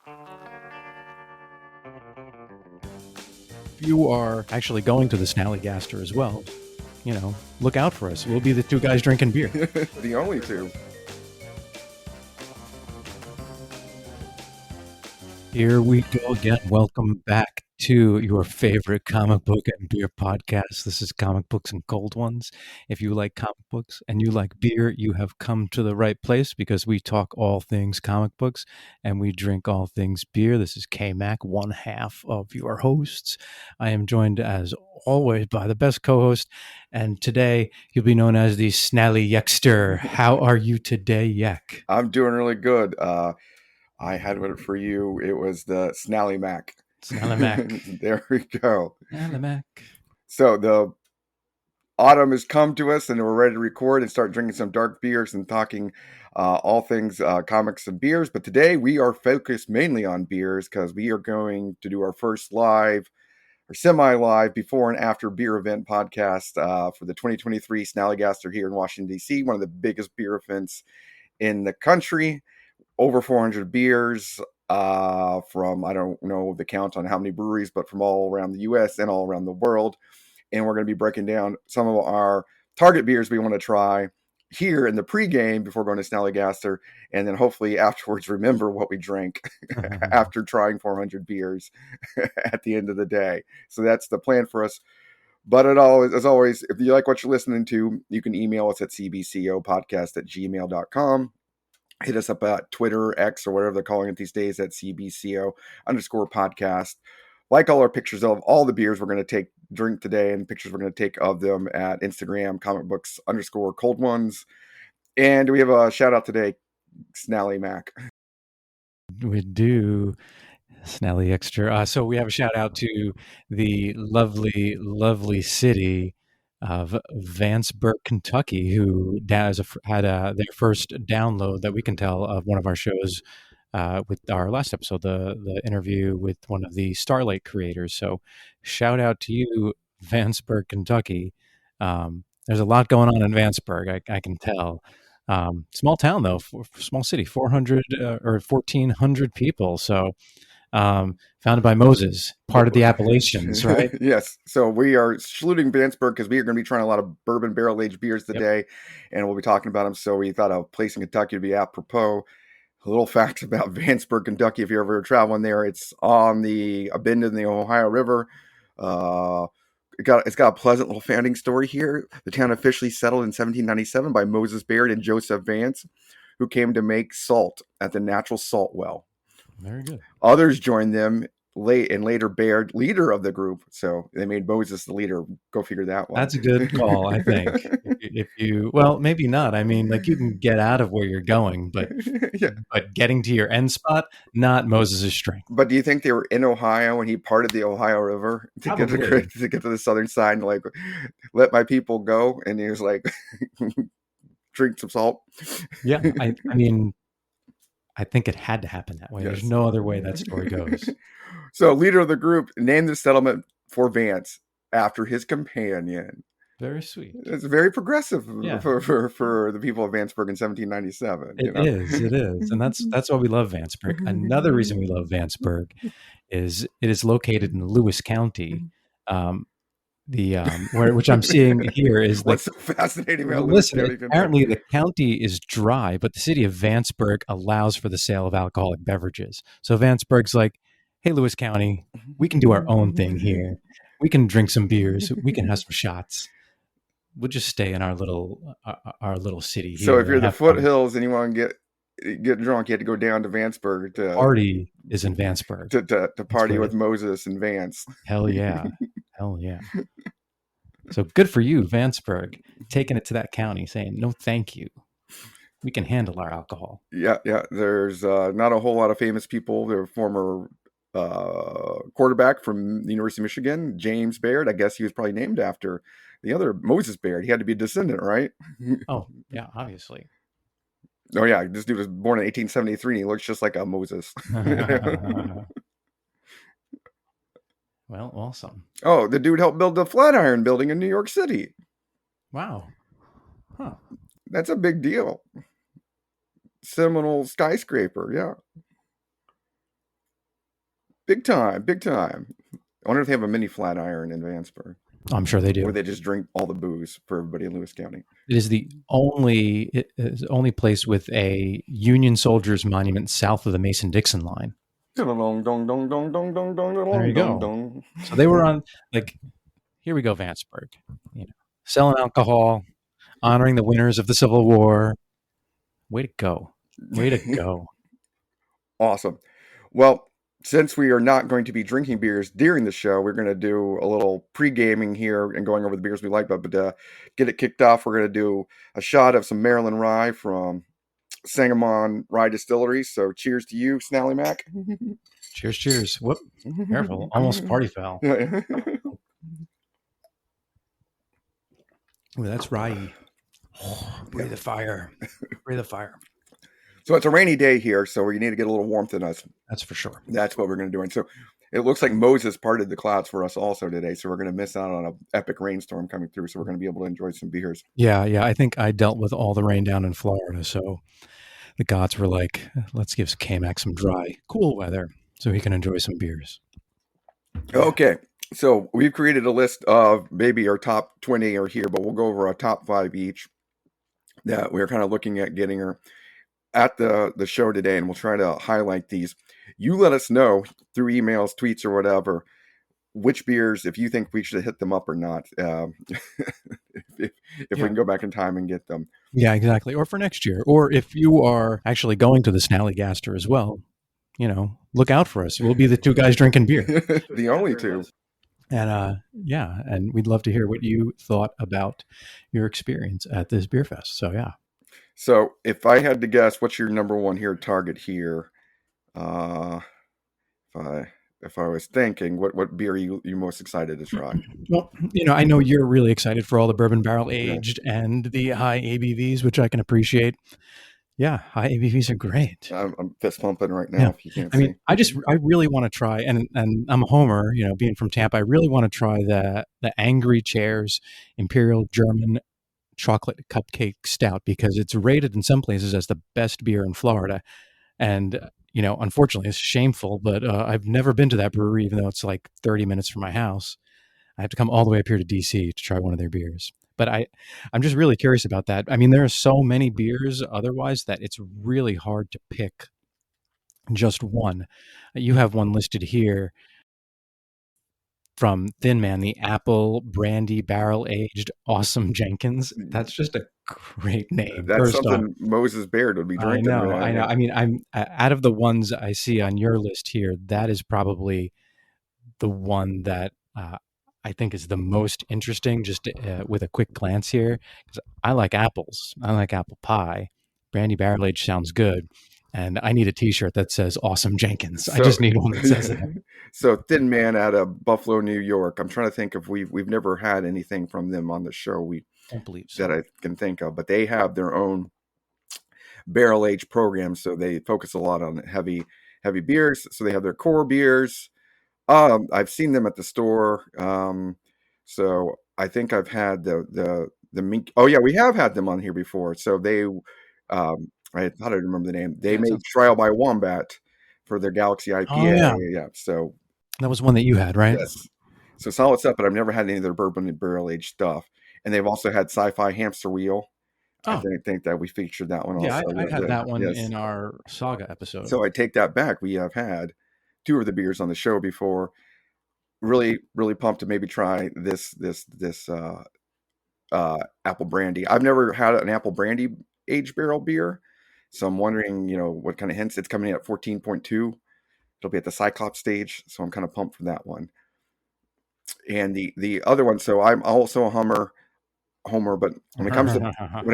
If you are actually going to the Snallygaster as well, look out for us. We'll be the two guys drinking beer. The only two. Here we go again. Welcome back to your favorite comic book and beer podcast. This is Comic Books and Cold Ones. If you like comic books and you like beer, you have come to the right place because we talk all things comic books and we drink all things beer. This is K-Mac, one half of your hosts. I am joined as always by the best co-host, and today you'll be known as the Snallygaster. How are you today, Yak? I'm doing really good. I had one for you. It was the Snally Mac. Snallymac. There we go. Snallymac. So the autumn has come to us and we're ready to record and start drinking some dark beers and talking all things comics and beers. But today we are focused mainly on beers because we are going to do our first live or semi-live before and after beer event podcast for the 2023 Snallygaster here in Washington, D.C., one of the biggest beer events in the country. Over 400 beers from, I don't know the count on how many breweries, but from all around the U.S. and all around the world. And we're going to be breaking down some of our target beers we want to try here in the pregame before going to Snallygaster. And then hopefully afterwards remember what we drank after trying 400 beers at the end of the day. So that's the plan for us. But as always, if you like what you're listening to, you can email us at cbcopodcast@gmail.com. Hit us up at Twitter, X, or whatever they're calling it these days at CBCO_podcast. Like all our pictures of all the beers we're going to drink today and pictures we're going to take of them at Instagram, comicbooks_cold ones. And we have a shout out today, Snally Mac. We do. Snally Extra. So we have a shout out to the lovely, lovely city of Vanceburg, Kentucky, who had their first download that we can tell of one of our shows with our last episode, the interview with one of the Starlight creators. So shout out to you, Vanceburg, Kentucky. There's a lot going on in Vanceburg, I can tell. Small town, though, small city, 400 or 1,400 people. So founded by Moses, part of the Appalachians, right? Yes. So we are saluting Vanceburg because we are going to be trying a lot of bourbon barrel-aged beers today, and we'll be talking about them. So we thought a place in Kentucky would be apropos. A little fact about Vanceburg, Kentucky, if you're ever traveling there, it's on a bend in the Ohio River. It's got a pleasant little founding story here. The town officially settled in 1797 by Moses Baird and Joseph Vance, who came to make salt at the natural salt well. Very good. Others joined them later Baird, leader of the group. So they made Moses the leader. Go figure that one. That's a good call, I think. Well, maybe not. I mean, like, you can get out of where you're going, but yeah. But getting to your end spot, not Moses' strength. But do you think they were in Ohio when he parted the Ohio River to get to the southern side and like, let my people go? And he was like, drink some salt. Yeah, I mean, I think it had to happen that way. Yes. There's no other way that story goes. So, leader of the group named the settlement for Vance after his companion. Very sweet. It's very progressive for the people of Vanceburg in 1797. It is. And that's why we love Vanceburg. Another reason we love Vanceburg is it is located in Lewis County. Which I'm seeing here is what's so fascinating about apparently the county is dry, but the city of Vanceburg allows for the sale of alcoholic beverages. So Vanceburg's like, hey, Lewis County, we can do our own thing here. We can drink some beers. We can have some shots. We'll just stay in our little city here. So if you're the foothills and you want to get drunk, you have to go down to Vanceburg to party is in Vanceburg to party with Moses and Vance. Hell yeah. So good for you, Vanceburg, taking it to that county, saying no, thank you. We can handle our alcohol. Yeah. There's not a whole lot of famous people. They're former quarterback from the University of Michigan, James Baird. I guess he was probably named after the other Moses Baird. He had to be a descendant, right? Oh, yeah, obviously. Oh, yeah. This dude was born in 1873, and he looks just like a Moses. Well, awesome. Oh, the dude helped build the Flatiron Building in New York City. Wow. Huh. That's a big deal. Seminole skyscraper, yeah. Big time, big time. I wonder if they have a mini flat iron in Vansburg, I'm sure they or do. they just drink all the booze for everybody in Lewis County. It is the only place with a Union soldiers monument south of the Mason Dixon line. Dong dong dong dong dong dong There dong you dong go. dong. So they were on like here we go, Vanceburg. You know, selling alcohol, honoring the winners of the Civil War. Way to go. Way to go. Awesome. Well, since we are not going to be drinking beers during the show, we're going to do a little pre-gaming here and going over the beers we like. But get it kicked off, we're going to do a shot of some Maryland rye from Sangamon Rye Distillery. So cheers to you, Snally Mac. Cheers, cheers. Whoop. Careful. Almost party foul. Ooh, that's rye. Breathe the fire. Breathe the fire. So it's a rainy day here, so we need to get a little warmth in us. That's for sure. That's what we're going to do. And so it looks like Moses parted the clouds for us also today. So we're going to miss out on an epic rainstorm coming through. So we're going to be able to enjoy some beers. Yeah, yeah. I think I dealt with all the rain down in Florida. So the gods were like, let's give K-Mac some dry, cool weather so he can enjoy some beers. Okay. So we've created a list of maybe our top 20 are here, but we'll go over our top 5 each that we're kind of looking at getting her at the show today. And we'll try to highlight these. You let us know through emails, tweets, or whatever, which beers, if you think we should hit them up or not, if we can go back in time and get them. Yeah, exactly. Or for next year. Or if you are actually going to the Snallygaster as well, look out for us. We'll be the two guys drinking beer. The only two. And yeah, and we'd love to hear what you thought about your experience at this beer fest. So yeah. So if I had to guess, what's your number one here target here? If I was thinking, what beer are you most excited to try? Well, I know you're really excited for all the bourbon barrel aged and the high ABVs, which I can appreciate. Yeah, high ABVs are great. I'm fist pumping right now. Yeah. If you can't I see. mean, I really want to try, and I'm a homer, being from Tampa, I really want to try the Angry Chairs Imperial German chocolate cupcake stout because it's rated in some places as the best beer in Florida. And, unfortunately, it's shameful, but I've never been to that brewery, even though it's like 30 minutes from my house. I have to come all the way up here to DC to try one of their beers. But I'm just really curious about that. I mean, there are so many beers otherwise that it's really hard to pick just one. You have one listed here from Thin Man, the Apple Brandy Barrel Aged Awesome Jenkins. That's just a great name. That's First off, something Moses Baird would be I drinking. know, I know. Yeah. I mean, I'm out of the ones I see on your list here, that is probably the one that I think is the most interesting. Just with a quick glance here, because I like apples. I like apple pie. Brandy Barrel Age sounds good, and I need a T-shirt that says "Awesome Jenkins." I So, just need one that says that. so Thin Man out of Buffalo, New York. I'm trying to think if we've never had anything from them on the show. I don't believe That so. I can think of, but they have their own barrel age program, so they focus a lot on heavy beers. So they have their core beers. I've seen them at the store. So I think I've had the mink. Oh yeah, we have had them on here before. So I thought I remember the name. They Yeah, it made sounds Trial by Wombat for their Galaxy Oh IPA. yeah, Yeah. So that was one that you had, right? yes. So solid stuff, but I've never had any of their bourbon and barrel aged stuff. And they've also had Sci-Fi Hamster Wheel. I Oh think that we featured that one yeah, also. I had that one Yes. in our saga episode. So I take that back. We have had two of the beers on the show before. Really, really pumped to maybe try this apple brandy. I've never had an apple brandy aged barrel beer, so I'm wondering, what kind of hints. It's coming in at 14.2. It'll be at the Cyclops stage, so I'm kind of pumped for that one. And the other one, so I'm also a homer, but when it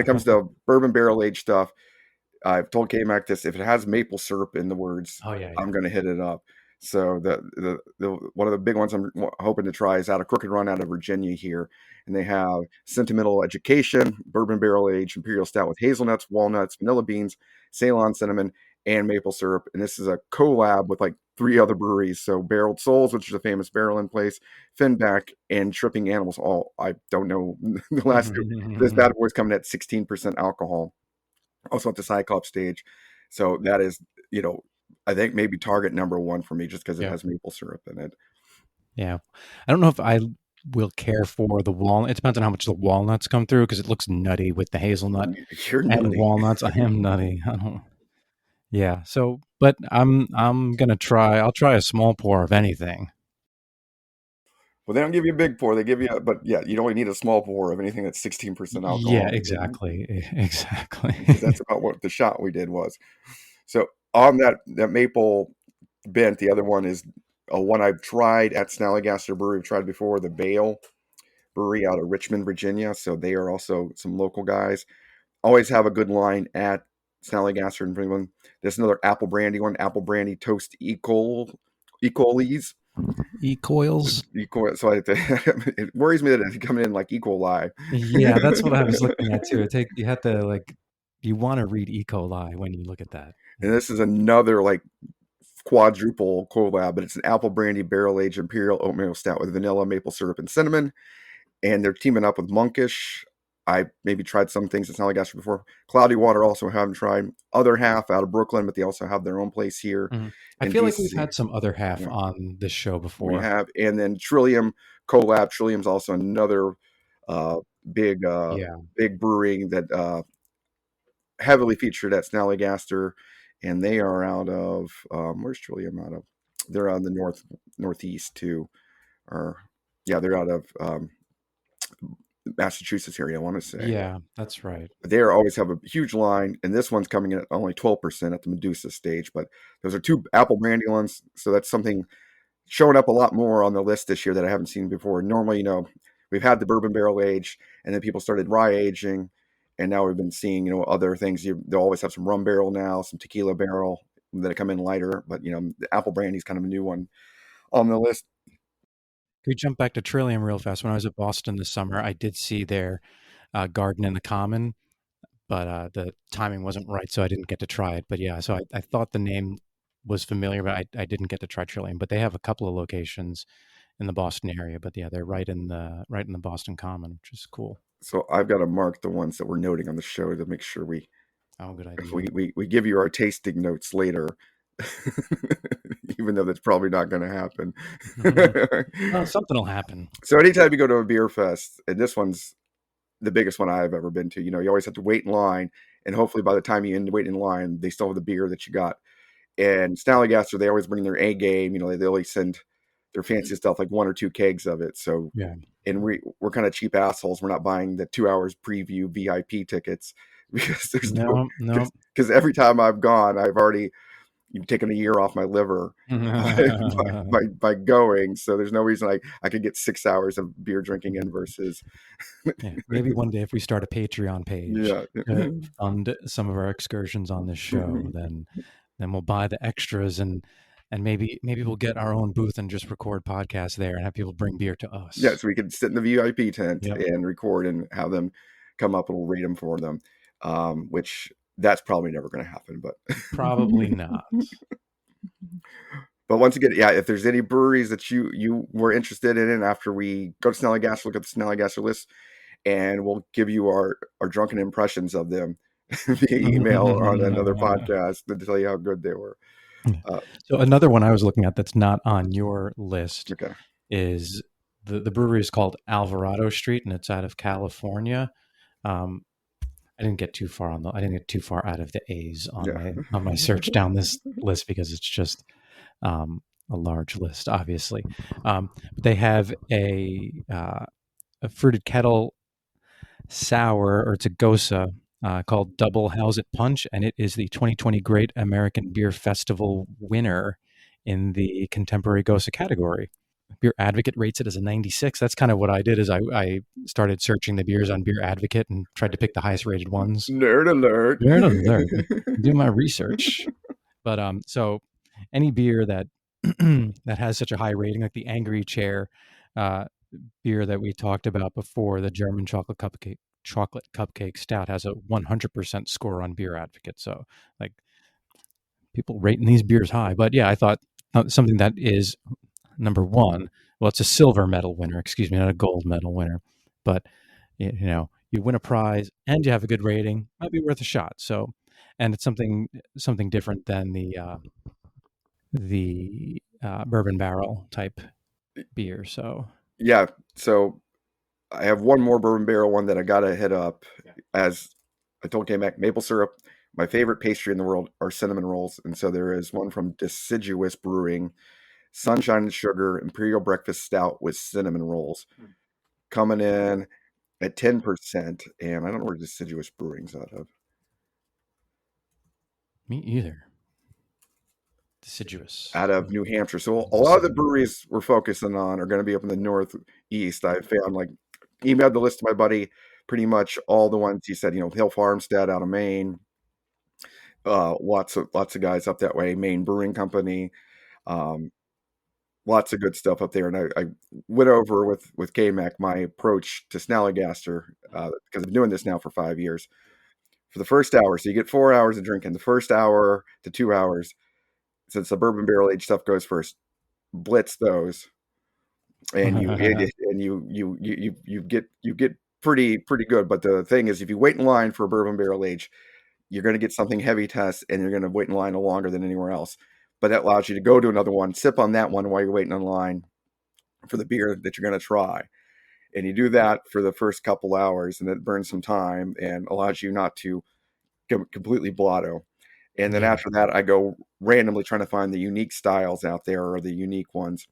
comes to bourbon barrel aged stuff, I've told K-Mac this: if it has maple syrup in the words, Oh yeah, I'm yeah. going to hit it up. So the one of the big ones I'm hoping to try is out of Crooked Run out of Virginia here, and they have Sentimental Education bourbon barrel aged imperial stout with hazelnuts, walnuts, vanilla beans, Ceylon cinnamon, and maple syrup. And this is a collab with like 3 other breweries. So Barreled Souls, which is a famous barreling place, Finback, and Tripping Animals. All I don't know the last two. This bad boy's coming at 16% alcohol, also at the Cyclops stage. So that is, you know, I think maybe Target #1 for me just because it Yeah. has maple syrup in it. Yeah. I don't know if I will care for the walnut. It depends on how much the walnuts come through because it looks nutty with the hazelnut You're and nutty. walnuts. I am nutty. I don't. Yeah. So, but I'm gonna try. I'll try a small pour of anything. Well, they don't give you a big pour. They give you, but yeah, you only need a small pour of anything that's 16% Yeah. alcohol, Exactly. because Exactly. that's about what the shot we did was. So on that maple bent, the other one is a one I've tried at Snallygaster Brewery. We've tried before, the Bale Brewery out of Richmond, Virginia. So they are also some local guys. Always have a good line at Snallygaster in England. There's another apple brandy one, apple brandy toast equalies. E coils. So it worries me that it's coming in like equal lie. Yeah, that's what I was looking at too. It take you have to like you want to read E. coli when you look at that. And Yeah. this is another like quadruple collab, but it's an apple brandy barrel aged imperial oatmeal stout with vanilla, maple syrup, and cinnamon. And they're teaming up with Monkish. I maybe tried some things at Snallygaster before. Cloudy Water also haven't tried. Other half out of Brooklyn, but they also have their own place here Mhm. I in feel like we've DC. had some other half Yeah, on this show we before. have, and then Trillium collab. Trillium's also another uh, big Yeah. big brewing that heavily featured at Snallygaster, and they are out of where's Trillium out of? They're out in the northeast too, or yeah, they're out of Massachusetts area, I want to say. Yeah, that's right. They always have a huge line, and this one's coming in at only 12% at the Medusa stage. But those are two apple brandy ones, so that's something showing up a lot more on the list this year that I haven't seen before. Normally, we've had the bourbon barrel age, and then people started rye aging, and now we've been seeing other things. They'll always have some rum barrel now, some tequila barrel that come in lighter, but the apple brandy is kind of a new one on the list. Could we jump back to Trillium real fast? When I was at Boston this summer, I did see their garden in the common, but the timing wasn't right, so I didn't get to try it. But yeah, so I thought the name was familiar, but I didn't get to try Trillium. But they have a couple of locations in the Boston area. But yeah, they're right in the Boston Common, which is cool. So I've got to mark the ones that we're noting on the show to make sure we Oh, good we idea. we, we give you our tasting notes later, even though that's probably not going to happen. Well, something will happen. So anytime you go to a beer fest, and this one's the biggest one I've ever been to, you always have to wait in line, and hopefully by the time you end wait in line, they still have the beer that you got. And Snallygaster, they always bring their A game. They always send their fancy stuff, like one or two kegs of it. So, Yeah. and we're kind of cheap assholes. We're not buying the 2 hours preview VIP tickets because there's no No, no. because every time I've gone, I've already taken a year off my liver by going. So there's no reason I could get 6 hours of beer drinking in versus Yeah, maybe one day if we start a Patreon page yeah. to fund some of our excursions on this show, then we'll buy the extras and maybe we'll get our own booth and just record podcasts there and have people bring beer to Yeah, us. so we could sit in the VIP tent Yep. and record and have them come up and we'll rate them for them, which that's probably never going to happen. But Probably not. but once again, yeah, if there's any breweries that you were interested in after we go to Snallygaster, look at the Snallygaster list, and we'll give you our drunken impressions of them via email or on another podcast to tell you how good they were. Uh, So another one I was looking at that's not on your list okay, is the brewery is called Alvarado Street and it's out of California. Um, I didn't get too far out of the A's on yeah, my search down this list because it's just a large list, obviously. But they have a fruited kettle sour, or it's a gosa called Double House It Punch, and it is the 2020 Great American Beer Festival winner in the contemporary gosa category. Beer Advocate rates it as a 96. That's kind of what I did. Is I started searching the beers on Beer Advocate and tried to pick the highest rated ones. nerd alert. Nerd alert! Do my research. But so any beer that that has such a high rating, like the Angry Chair uh, beer that we talked about before, the German chocolate cupcake stout has a 100% score on Beer Advocate. So like people rating these beers high. But yeah, I thought something that is number one. Well, it's a silver medal winner. Excuse me, not a gold medal winner. But you win a prize and you have a good rating, might be worth a shot. So, and it's something different than the bourbon barrel type beer. So Yeah. So I have one more bourbon barrel one that I gotta hit up. As I told K-Mac, maple syrup. My favorite pastry in the world are cinnamon rolls, and so there is one from Deciduous Brewing, Sunshine and Sugar Imperial Breakfast Stout with cinnamon rolls, coming in at 10%. And I don't know where Deciduous Brewing's out of. me either. Deciduous. Out of New Hampshire. So a We'll lot of the see. breweries we're focusing on are going to be up in the Northeast. I found like emailed the list to my buddy, pretty much all the ones he said, Hill Farmstead out of Maine, lots of guys up that way, Maine Brewing Company, um, lots of good stuff up there. And I went over with KMAC my approach to Snallygaster because I'm doing this now for 5 years. For the first hour, so you get 4 hours of drinking. The first hour to 2 hours, since the bourbon barrel aged stuff goes first, blitz those, and you get pretty good. But the thing is, if you wait in line for a bourbon barrel age, you're going to get something heavy test, and you're going to wait in line longer than anywhere else. But that allows you to go to another one, sip on that one while you're waiting in line for the beer that you're going to try. And you do that for the first couple hours, and it burns some time and allows you not to completely blotto. And then Yeah. after that, I go randomly trying to find the unique styles out there or the unique ones.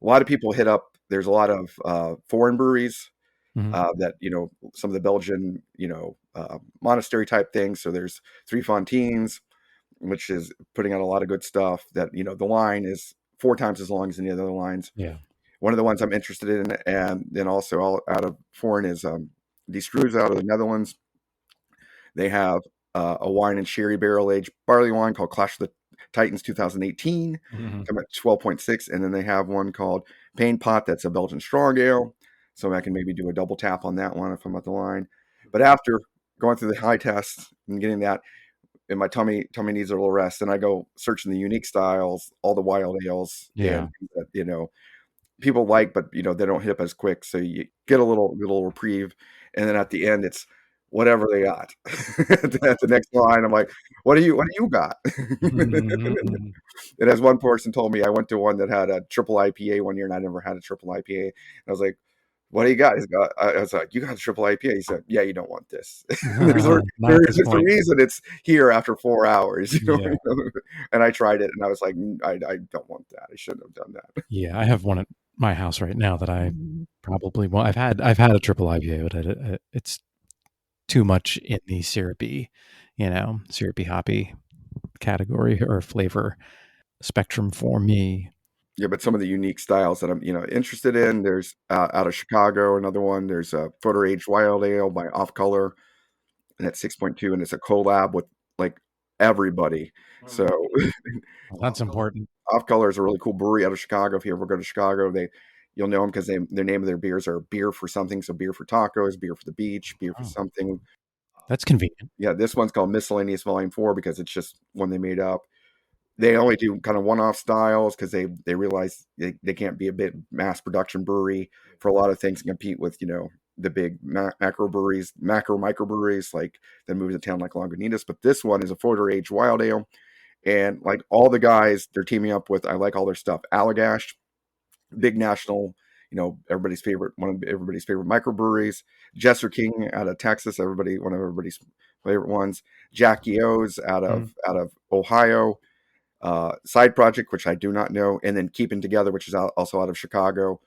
A lot of people hit up. There's a lot of foreign breweries Mhm. that some of the Belgian monastery type things. So there's Three Fontaines, which is putting out a lot of good stuff. That the line is 4 times as long as any other lines. Yeah. One of the ones I'm interested in, and then also all out of foreign is Die Struze out of the Netherlands. They have a wine and sherry barrel aged barley wine called Clash of the Titans 2018, Mhm. come at 12.6, and then they have one called Pain Pot that's a Belgian strong ale. So I can maybe do a double tap on that one if I'm at the line. But after going through the high tests and getting that, and my tummy needs a little rest, and I go searching the unique styles, all the wild ales, Yeah. and people like, but they don't hit up as quick. So you get a little reprieve, and then at the end, it's whatever they got. At the next line, I'm like, what do you got? And as one person told me, I went to one that had a triple IPA one year, and I never had a triple IPA. And I was like, what do you got? I was like, you got a triple IPA. He said, yeah, you don't want this. Not at this There's a point. reason it's here after 4 hours. Yeah. And I tried it, and I was like, I don't want that. I shouldn't have done that. Yeah. I have one at my house right now that I probably won't. I've had a triple IPA, but it's too much in the syrupy hoppy category or flavor spectrum for me. Yeah, but some of the unique styles that I'm, interested in. There's out of Chicago, another one. There's a Photo Age Wild Ale by Off Color, and that's 6.2, and it's a collab with like everybody. So Well, that's important. Off Color is a really cool brewery out of Chicago. If you ever go to Chicago, you'll know them because their name of their beers are beer for something. So beer for tacos, beer for the beach, beer for Oh, something. that's convenient. Yeah, this one's called Miscellaneous Volume 4 because it's just one they made up. They only do kind of one-off styles because they realize they can't be a big mass production brewery for a lot of things and compete with the big macro breweries, macro microbreweries like that move to town like Lagunitas. But this one is a Photo Age Wild Ale, and like all the guys they're teaming up with, I like all their stuff. Allagash, big national, one of everybody's favorite microbreweries. Jester King out of Texas, one of everybody's favorite ones. Jackie O's out Mhm. of Ohio. Side Project, which I do not know, and then Keeping Together, which is also out of Chicago.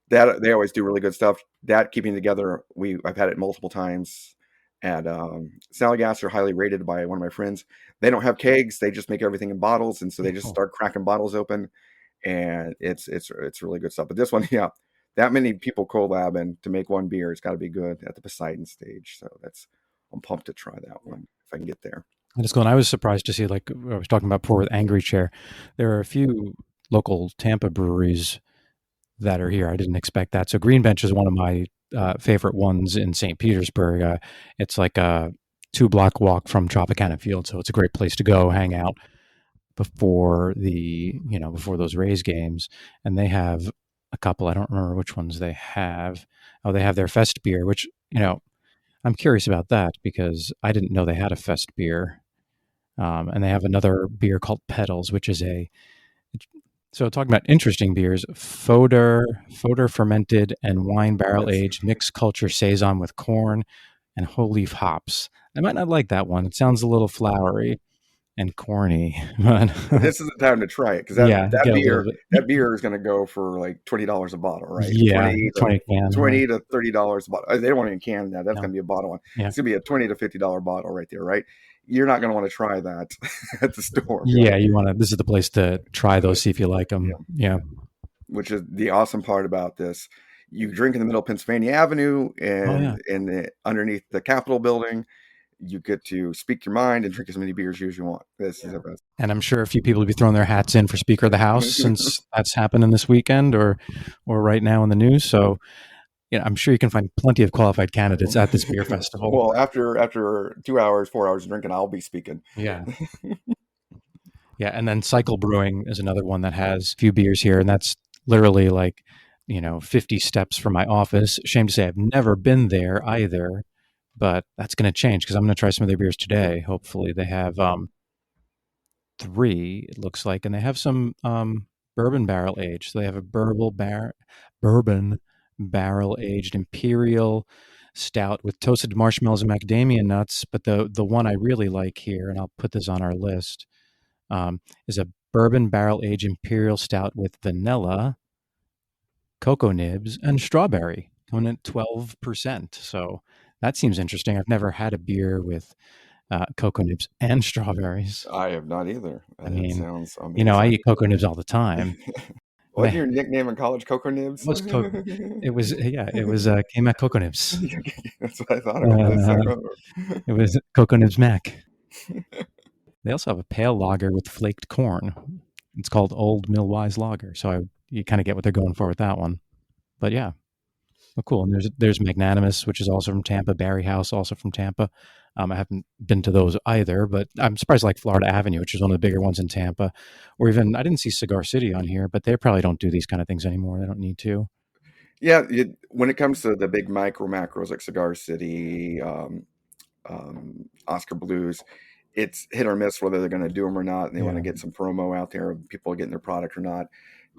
That they always do really good stuff. That Keeping Together, I've had it multiple times. And Snallygaster, highly rated by one of my friends. They don't have kegs; they just make everything in bottles, and so they just Oh, start cracking bottles open, and it's really good stuff. But this one, yeah, that many people collabing to make one beer, it's got to be good at the Poseidon stage. So I'm pumped to try that one if I can get there. and it's cool. And I was surprised to see, like I was talking about before with Angry Chair, there are a few local Tampa breweries that are here. I didn't expect that. So Green Bench is one of my favorite ones in St. Petersburg. It's like a 2 block walk from Tropicana Field, so it's a great place to go hang out before those Rays games. And they have a couple. I don't remember which ones they have. Oh, they have their Fest beer, which I'm curious about that because I didn't know they had a Fest beer. And they have another beer called Petals, which is a so talking about interesting beers, Foder fermented and wine barrel That's aged mixed culture saison with corn and whole leaf hops. I might not like that one. It sounds a little flowery and corny, but this is the time to try it because that yeah, that get a little beer bit. that beer is going to go for like $20 a bottle, right? Yeah, 20 to 20 can. Yeah, 20 to $30 a bottle. They don't even can that. That's no, going to be a bottle one. yeah, It's going to be a $20 to $50 bottle right there, right? You're not going to want to try that at the store, yeah. right? You want to? This is the place to try those. See if you like them. Yeah. Yeah. Which is the awesome part about this. You drink in the middle of Pennsylvania Avenue Oh and yeah. underneath the Capitol building. You get to speak your mind and drink as many beers as you want. This is Yeah. the best. And I'm sure a few people will be throwing their hats in for Speaker of the House since that's happening this weekend or right now in the news. So I'm sure you can find plenty of qualified candidates at this beer festival. Well, after 2 hours, 4 hours of drinking, I'll be speaking. Yeah. Yeah. And then Cycle Brewing is another one that has a few beers here. And that's literally like, 50 steps from my office. Shame to say I've never been there either, but that's going to change because I'm going to try some of their beers today. Hopefully they have three, it looks like, and they have some bourbon barrel aged. So they have a bourbon barrel aged imperial stout with toasted marshmallows and macadamia nuts. But the one I really like here, and I'll put this on our list, is a bourbon barrel aged imperial stout with vanilla, cocoa nibs, and strawberry, coming at 12%. So that seems interesting. I've never had a beer with cocoa nibs and strawberries. I have not either. I It mean, sounds I amazing. eat cocoa nibs all the time. Wasn't your nickname in college Cocoa Nibs? Most co- it was yeah, it was came at cocoa nibs. That's what I thought it was. Uh, it was cocoa nibs mac. They also have a pale lager with flaked corn. It's called Old Millwise Lager. So you kind of get what they're going for with that one. But yeah, well, cool. And there's Magnanimous, which is also from Tampa. Barry House, also from Tampa. I haven't been to those either, but I'm surprised like Florida Avenue, which is one of the bigger ones in Tampa, or even I didn't see Cigar City on here, but they probably don't do these kind of things anymore. They don't need to. Yeah, when it comes to the big micro macros like Cigar City, Oscar Blues, it's hit or miss whether they're going to do them or not, and they want to Yeah, get some promo out there, people are getting their product or not.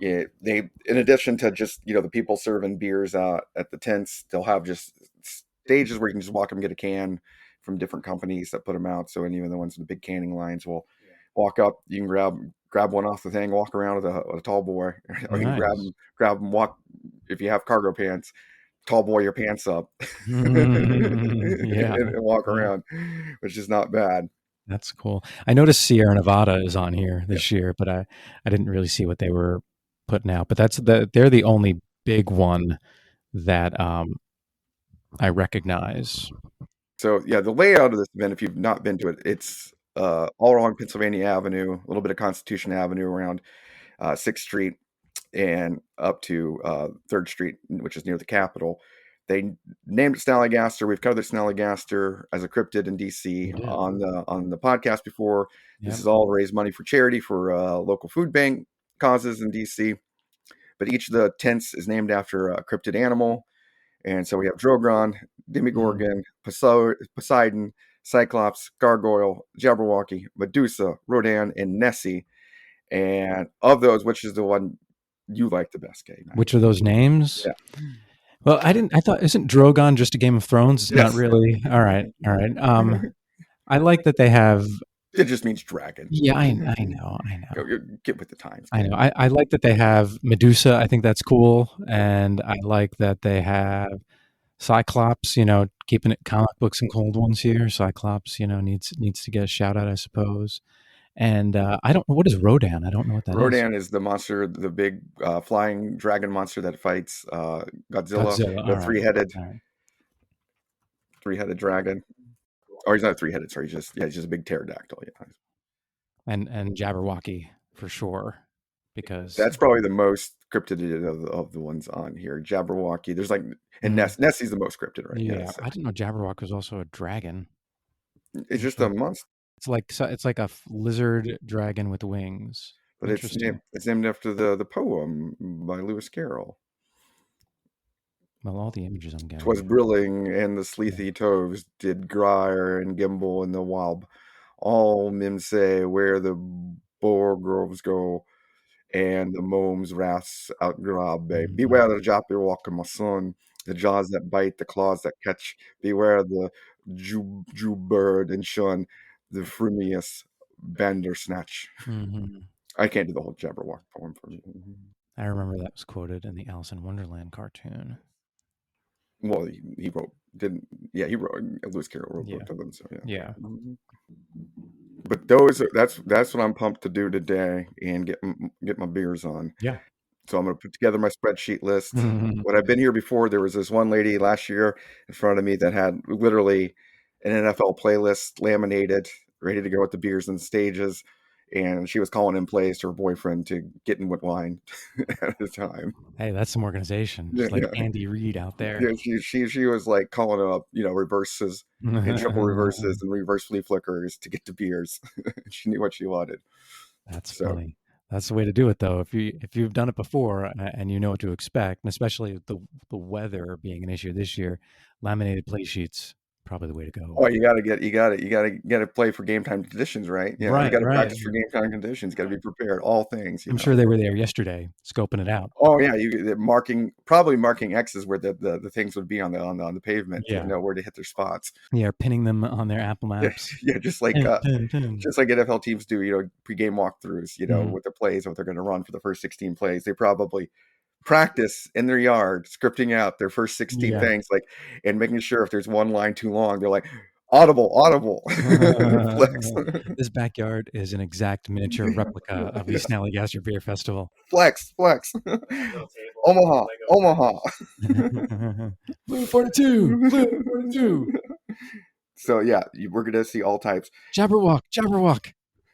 Yeah, they in addition to just the people serving beers out at the tents, they'll have just stages where you can just walk up and get a can from different companies that put them out. So any of the ones in the big canning lines will walk up, you can grab one off the thing, walk around with a tall boy, or you can nice. grab them, walk if you have cargo pants, tall boy your pants up Yeah, and walk yeah, around, which is not bad. that's cool. I noticed Sierra Nevada is on here Yeah. this year, but I didn't really see what they were putting out. But they're the only big one that I recognize. So yeah, the layout of this event, if you've not been to it, it's all along Pennsylvania Avenue, a little bit of Constitution Avenue around 6th Street and up to 3rd Street, which is near the Capitol. They named it Snallygaster. We've covered Snallygaster as a cryptid in DC We did. on the podcast before. This Yep. is all to raise money for charity for local food bank causes in DC. But each of the tents is named after a cryptid animal. And so we have Drogon, Mhm. Demogorgon, Poseidon, Cyclops, Gargoyle, Jabberwocky, Medusa, Rodan, and Nessie. And of those, which is the one you like the best, Gabe? Which are those names? Yeah. Well, I didn't. I thought isn't Drogon just a Game of Thrones? It's not Yes. really. All right, all right. I like that they have. It just means dragon. Yeah, I know, I know, Get with the times, I Gabe. know. I like that they have Medusa. I think that's cool, and I like that they have Cyclops. Keeping it comic books and cold ones here. Cyclops, needs to get a shout out, I suppose. And I don't know what is Rodan. I don't know what that is. Rodan is the monster, the big flying dragon monster that fights Godzilla, Godzilla. the All right, three-headed all right. three-headed dragon. Or he's not three-headed, sorry, he's just a big pterodactyl. Yeah. And Jabberwocky for sure, because That's probably the most cryptid of the ones on here. Jabberwocky. There's like and mm, Nessie's the most cryptid, right? Yeah. yeah, I didn't know Jabberwock was also a dragon. It's That's just a really monster, it's like a lizard dragon with wings. but Interesting. it's named after the poem by Lewis Carroll. Well, all the images I'm "'Twas getting. brilling and the Yeah. sleethy toves did gyre and gimble in the wab. All men say where the boar groves go and the gnomes wraths outgrabe. Mhm. Beware the Jabberwock, my son, the jaws that bite, the claws that catch. Beware the Jew bird and shun the frumious Bandersnatch. Mhm. I can't do the whole Jabberwock poem for you. I remember that was quoted in the Alice in Wonderland cartoon. Well, he wrote, didn't, yeah, he wrote, Lewis Carroll wrote Yeah. both of them, so yeah. Yeah. But that's what I'm pumped to do today and get my beers on. Yeah. So I'm going to put together my spreadsheet list. When I've been here before, there was this one lady last year in front of me that had literally an NFL playlist laminated, ready to go with the beers and stages, and she was calling in plays to her boyfriend to get in with wine at the time. Hey, that's some organization. Yeah, Just like yeah, Andy Reid out there. yeah. She was like calling up, reverses and triple reverses and reverse flea flickers to get the beers. She knew what she wanted. That's So, funny. That's the way to do it, though. If you've done it before and you know what to expect, and especially the weather being an issue this year, laminated play sheets probably the way to go. oh, you gotta play for game time conditions, right? You Right, gotta right. practice for game time conditions. Got to be prepared. All things. I'm sure they were there yesterday scoping it out. Oh yeah, probably marking X's where the things would be on the pavement to Yeah, know where to hit their spots. yeah, pinning them on their Apple Yeah, Maps. yeah, Pin, pin, pin. just like NFL teams do, pregame walkthroughs, Mhm. with the plays, what they're going to run for the first 16 plays. They probably practice in their yard, scripting out their first 16 Yeah. things, like, and making sure if there's one line too long, they're like, audible, audible, flex, This backyard is an exact miniature replica of the yeah, Snallygaster Beer Festival. flex, flex, Omaha, Omaha. Blue 42, Blue 42. So yeah, we're gonna see all types. Jabberwock, Jabberwock.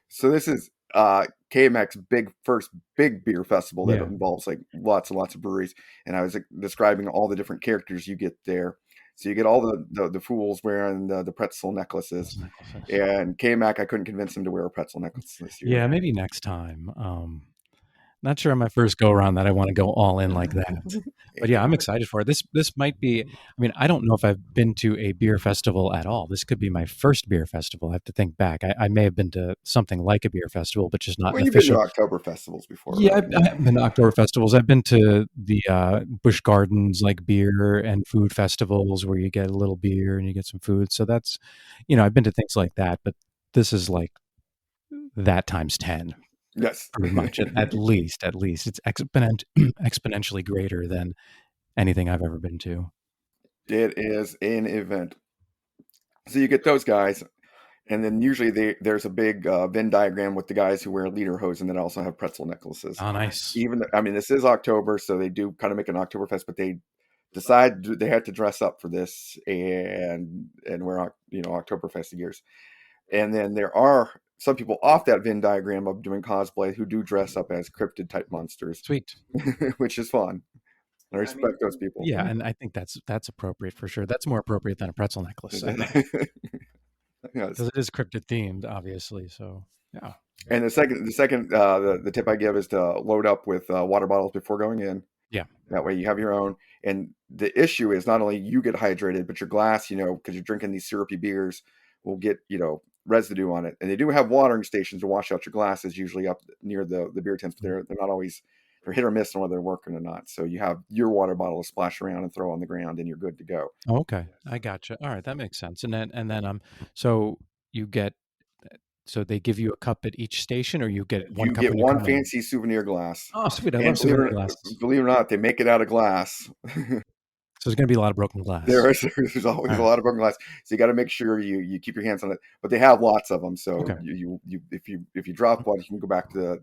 So this is KMX first big beer festival that Yeah. involves like lots and lots of breweries, and I was like, describing all the different characters you get there. So you get all the fools wearing the pretzel necklaces, Those necklaces. and KMAC, I couldn't convince him to wear a pretzel necklace this year. Yeah, maybe next time. Not sure on my first go around that I want to go all in like that. But yeah, I'm excited for it. This might be, I mean, I don't know if I've been to a beer festival at all. This could be my first beer festival. I have to think back. I may have been to something like a beer festival, but just not Well, an you've been to official. October festivals before, Yeah, right? I've been to October festivals. I've been to the Busch Gardens, like beer and food festivals where you get a little beer and you get some food. So that's, I've been to things like that, but this is like that times 10, Yes, pretty much. At least it's exponentially greater than anything I've ever been to. it is an event. So you get those guys, and then usually there's a big Venn diagram with the guys who wear lederhosen that also have pretzel necklaces. Oh, nice. I mean, this is October, so they do kind of make an Oktoberfest, but they decide they had to dress up for this and wear Oktoberfest gears. And then there are some people off that Venn diagram of doing cosplay who do dress up as cryptid type monsters, Sweet. which is fun. I respect those people. Yeah, and I think that's appropriate for sure. That's more appropriate than a pretzel necklace, I think, Yes. because it is cryptid themed, obviously. So yeah. And the tip I give is to load up with water bottles before going in. Yeah. That way you have your own. And the issue is not only you get hydrated, but your glass, because you're drinking these syrupy beers, will get, residue on it. And they do have watering stations to wash out your glasses, usually up near the beer tents, but they're not always, they're hit or miss on whether they're working or not. So you have your water bottle to splash around and throw on the ground, and you're good to go. Oh, okay, I gotcha. All right, that makes sense. And then so you get so they give you a cup at each station, or you get one You cup get when you one come in. fancy souvenir glass. Oh, sweet! I And love souvenir glasses. believe it or not, they make it out of glass. So there's going to be a lot of broken glass. There's always All a right. lot of broken glass, so you got to make sure you keep your hands on it. But they have lots of them, so Okay. if you drop one, you can go back to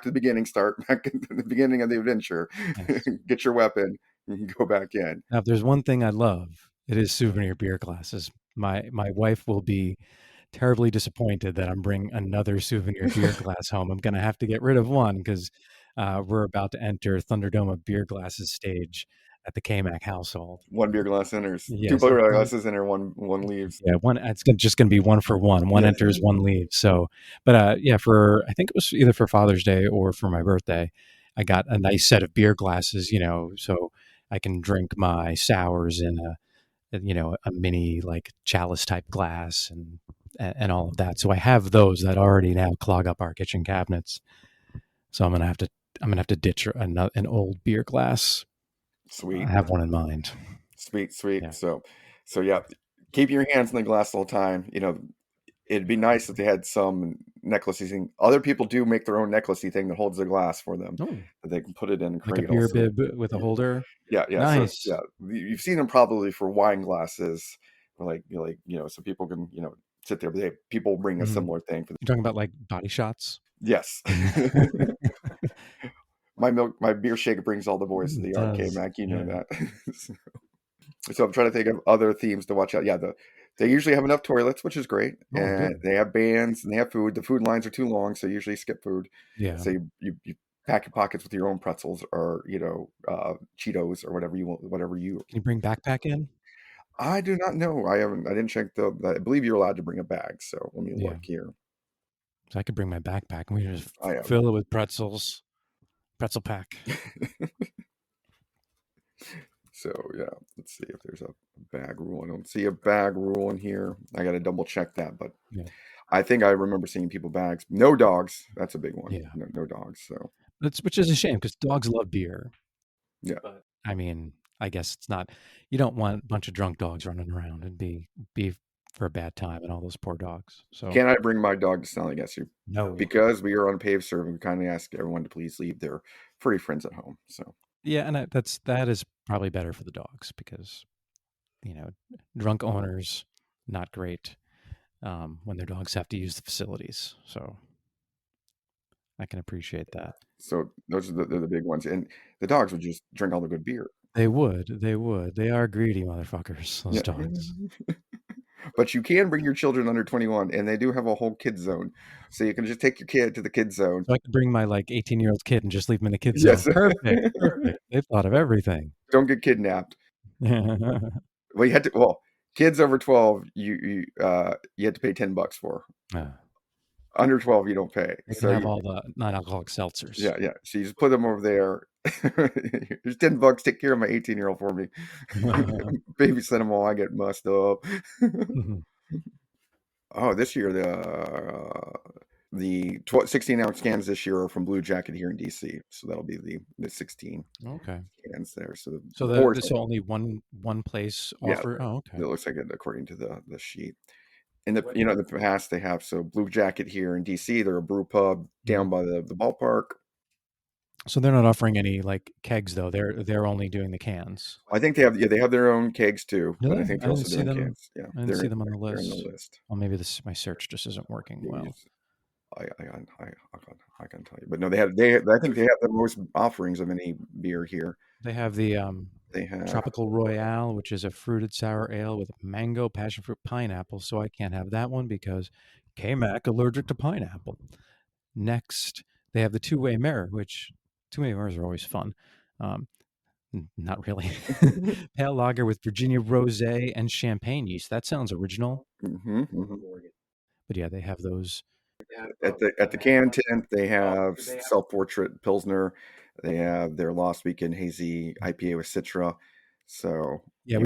the beginning, start back at the beginning of the adventure, Nice. get your weapon, and you can go back in. Now, if there's one thing I love, it is souvenir beer glasses. My wife will be terribly disappointed that I'm bringing another souvenir beer glass home. I'm going to have to get rid of one because we're about to enter Thunderdome beer glasses stage at the KMAC household. One beer glass enters, two Yes, beer glasses enter, one leaves. yeah, one. Just going to be one for one. One Yes, enters, one leaves. So, but yeah, for I think it was either for Father's Day or for my birthday, I got a nice set of beer glasses. So I can drink my sours in a mini like chalice type glass, and and all of that. So I have those that already now clog up our kitchen cabinets. So I'm gonna have to ditch an old beer glass. I Sweet, have one in mind. sweet, sweet. Yeah. So yeah, keep your hands in the glass all the time. You know, it'd be nice if they had some necklacey thing. Other people do make their own necklacey thing that holds the glass for them Oh, that they can put it in and like a create beer also. bib with a holder. Yeah, yeah. So Nice. yeah, you've seen them probably for wine glasses, or so people can sit there. But people bring a Mhm. similar thing for. You're talking about like body shots. Yes, my beer shaker brings all the boys to It the arcade, does. Mac. You know Yeah. that. So I'm trying to think of other themes to watch out. Yeah, they usually have enough toilets, which is great, Oh, and good. they have bands and they have food. The food lines are too long, so usually skip food. Yeah. So you pack your pockets with your own pretzels or Cheetos or whatever you want, whatever you. Can you bring backpack in? I do not know. I didn't check I believe you're allowed to bring a bag. So let me Yeah. look here. So I could bring my backpack and we just I am. fill it with pretzels. Pretzel pack. So yeah, let's see if there's a bag rule. I don't see a bag rule in here. I got to double check that, but Yeah. I think I remember seeing people bags. No dogs. That's a big one. Yeah. No dogs. So Which is a shame because dogs love beer. yeah. But I mean, I guess it's not. You don't want a bunch of drunk dogs running around and be for a bad time and all those poor dogs. So Can I bring my dog to Snallygaster? no. Because we are on a paved server, we kindly ask everyone to please leave their furry friends at home. So Yeah, and that is probably better for the dogs because you know drunk owners not great when their dogs have to use the facilities. So I can appreciate that. those are they're the big ones, and the dogs would just drink all the good beer. They would. They would. They are greedy motherfuckers. Those Yeah. dogs. But you can bring your children under 21, and they do have a whole kids zone, so you can just take your kid to the kids zone. So I could bring my like 18-year-old kid and just leave him in the kids zone. Yes. Perfect. Perfect. They've thought of everything. Don't get kidnapped. uh, Well, you had to. Well, kids over 12, you had to pay $10 for. Under 12, you don't pay. they can have all the non-alcoholic seltzers. Yeah. So you just put them over there. Here's $10. Take care of my 18-year-old for me. Babysit them while I get mussed up. Oh, this year the 16-ounce cans this year are from Blue Jacket here in DC. So that'll be the 16 Okay. cans there. So So the pours. so only one place Yeah, offer. Oh, it okay. looks like it according to the sheet. In the past they have Blue Jacket here in DC. They're a brew pub down Mhm. by the ballpark. So they're not offering any like kegs though. They're only doing the cans. I think they have their own kegs too, Do but I they? think I they're didn't also see doing them. cans. Yeah, I didn't see them on the they're in the list. list. Well, maybe my search just isn't working Let me well. just, I can tell you, but no, I think they have the most offerings of any beer here. They have the They have Tropical Royale, which is a fruited sour ale with mango, passion fruit, pineapple. So I can't have that one because K-Mac allergic to pineapple. Next, they have the two-way mirror, which two-way mirrors are always fun. Um, not really. Pale lager with Virginia rosé and champagne yeast. That sounds original. mhm. But yeah, they have those. At the can tent. They have Self Portrait Pilsner. They have their Lost Weekend Hazy IPA with Citra. So Yeah, you know,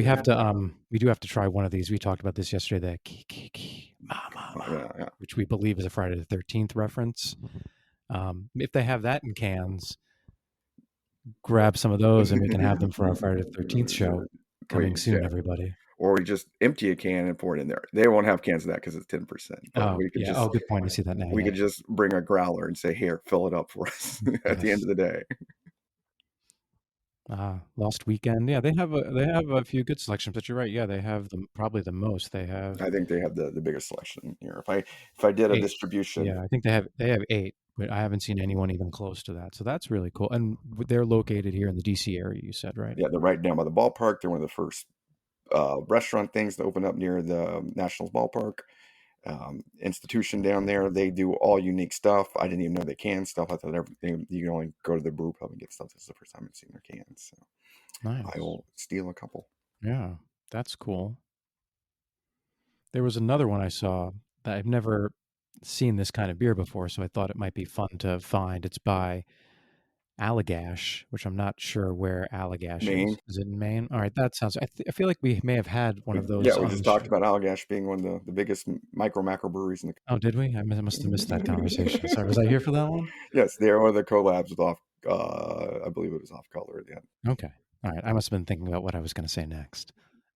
we do have to try one of these. We talked about this yesterday. The Ki Mama, yeah. which we believe is a Friday the 13th reference. If they have that in cans, grab some of those and we can have them for our Friday the 13th show coming soon, Yeah. everybody. Or we just empty a can and pour it in there. They won't have cans of that because it's 10%. But Oh, yeah. Oh, good point. I see that now. we Yeah. could just bring a growler and say, "Here, fill it up for us." At the end Yes. of the day, Lost Weekend. Yeah, they have a few good selections, but you're right. Yeah, they have probably the most. They have I think they have the biggest selection here. If I did a 8. distribution, Yeah, I think they have 8, but I haven't seen anyone even close to that. So that's really cool. And they're located here in the DC area, you said, right? yeah, they're right down by the ballpark. They're one of the first restaurant things to open up near the Nationals ballpark. Institution down there. They do all unique stuff. I didn't even know they can stuff. I thought everything you can only go to the brew pub and get stuff. This is the first time I've seen their cans. So I Nice. will steal a couple. Yeah, that's cool. There was another one I saw that I've never seen this kind of beer before, so I thought it might be fun to find. It's by Allagash, which I'm not sure where Allagash Maine. is. Is it in Maine? All right, that sounds. I feel like we may have had one of Yeah, those we on just the talked show. about Allagash being one of the biggest micro macro breweries in the Oh, did we? Must have missed that conversation. Sorry, was I here for that one? Yes, they are one of the collabs with off. I believe it was off color at the end. Okay. All right. I must have been thinking about what I was going to say next.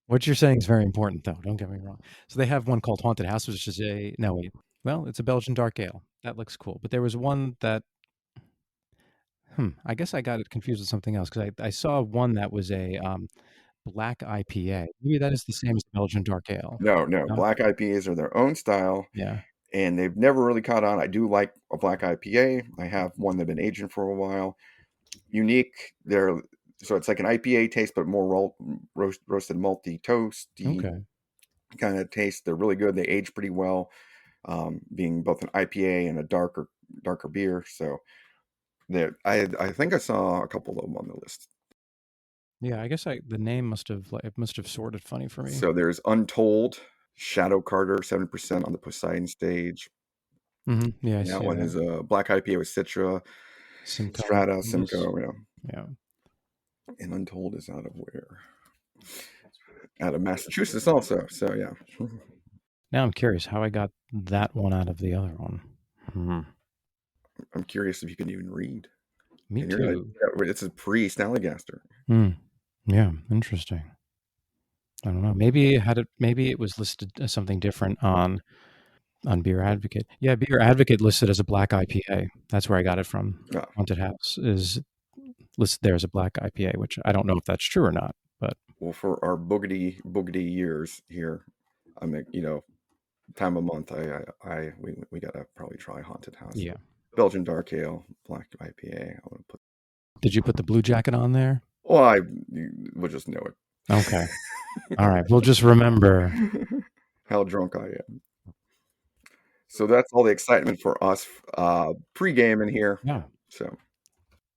What you're saying is very important, though. Don't get me wrong. So they have one called Haunted House, which is a no wait. Well, it's a Belgian dark ale. That looks cool. But there was one that I guess I got it confused with something else because I saw one that was a black IPA. Maybe that is the same as the Belgian dark ale. No, no, No? black IPAs are their own style, Yeah. and they've never really caught on. I do like a black IPA. I have one that's been aging for a while. Unique. They're so it's like an IPA taste, but more roasted malty, toasty Okay. kind of taste. They're really good. They age pretty well, being both an IPA and a darker beer. So I think I saw a couple of them on the list. Yeah, I guess the name must have it must have sorted funny for me. So there's Untold, Shadow Carter, 7% on the Poseidon stage. Yeah, I And that see one that. is a black IPA with Citra, Simcoe Strata, Columbus. Simcoe, Yeah. And Untold is out of where? Out of Massachusetts also. So yeah. Now I'm curious how I got that one out of the other one. Hmm. I'm curious if you can even read. Me And you're gonna too. it's a pre-Snallygaster. Hmm. Yeah, interesting. I don't know. Maybe it was listed as something different on Beer Advocate. Yeah, Beer Advocate listed as a black IPA. That's where I got it from. Ah, Haunted House is listed there as a black IPA, which I don't know if that's true or not, but well, for our boogity years here, I mean, time of month, we gotta probably try Haunted House. yeah. Belgian Dark Ale, Black IPA. I want to put. Did you put the blue jacket on there? Well, we'll just know Okay. All right. We'll just remember. it. How drunk I am. So that's all the excitement for us pre-game in here. Yeah. So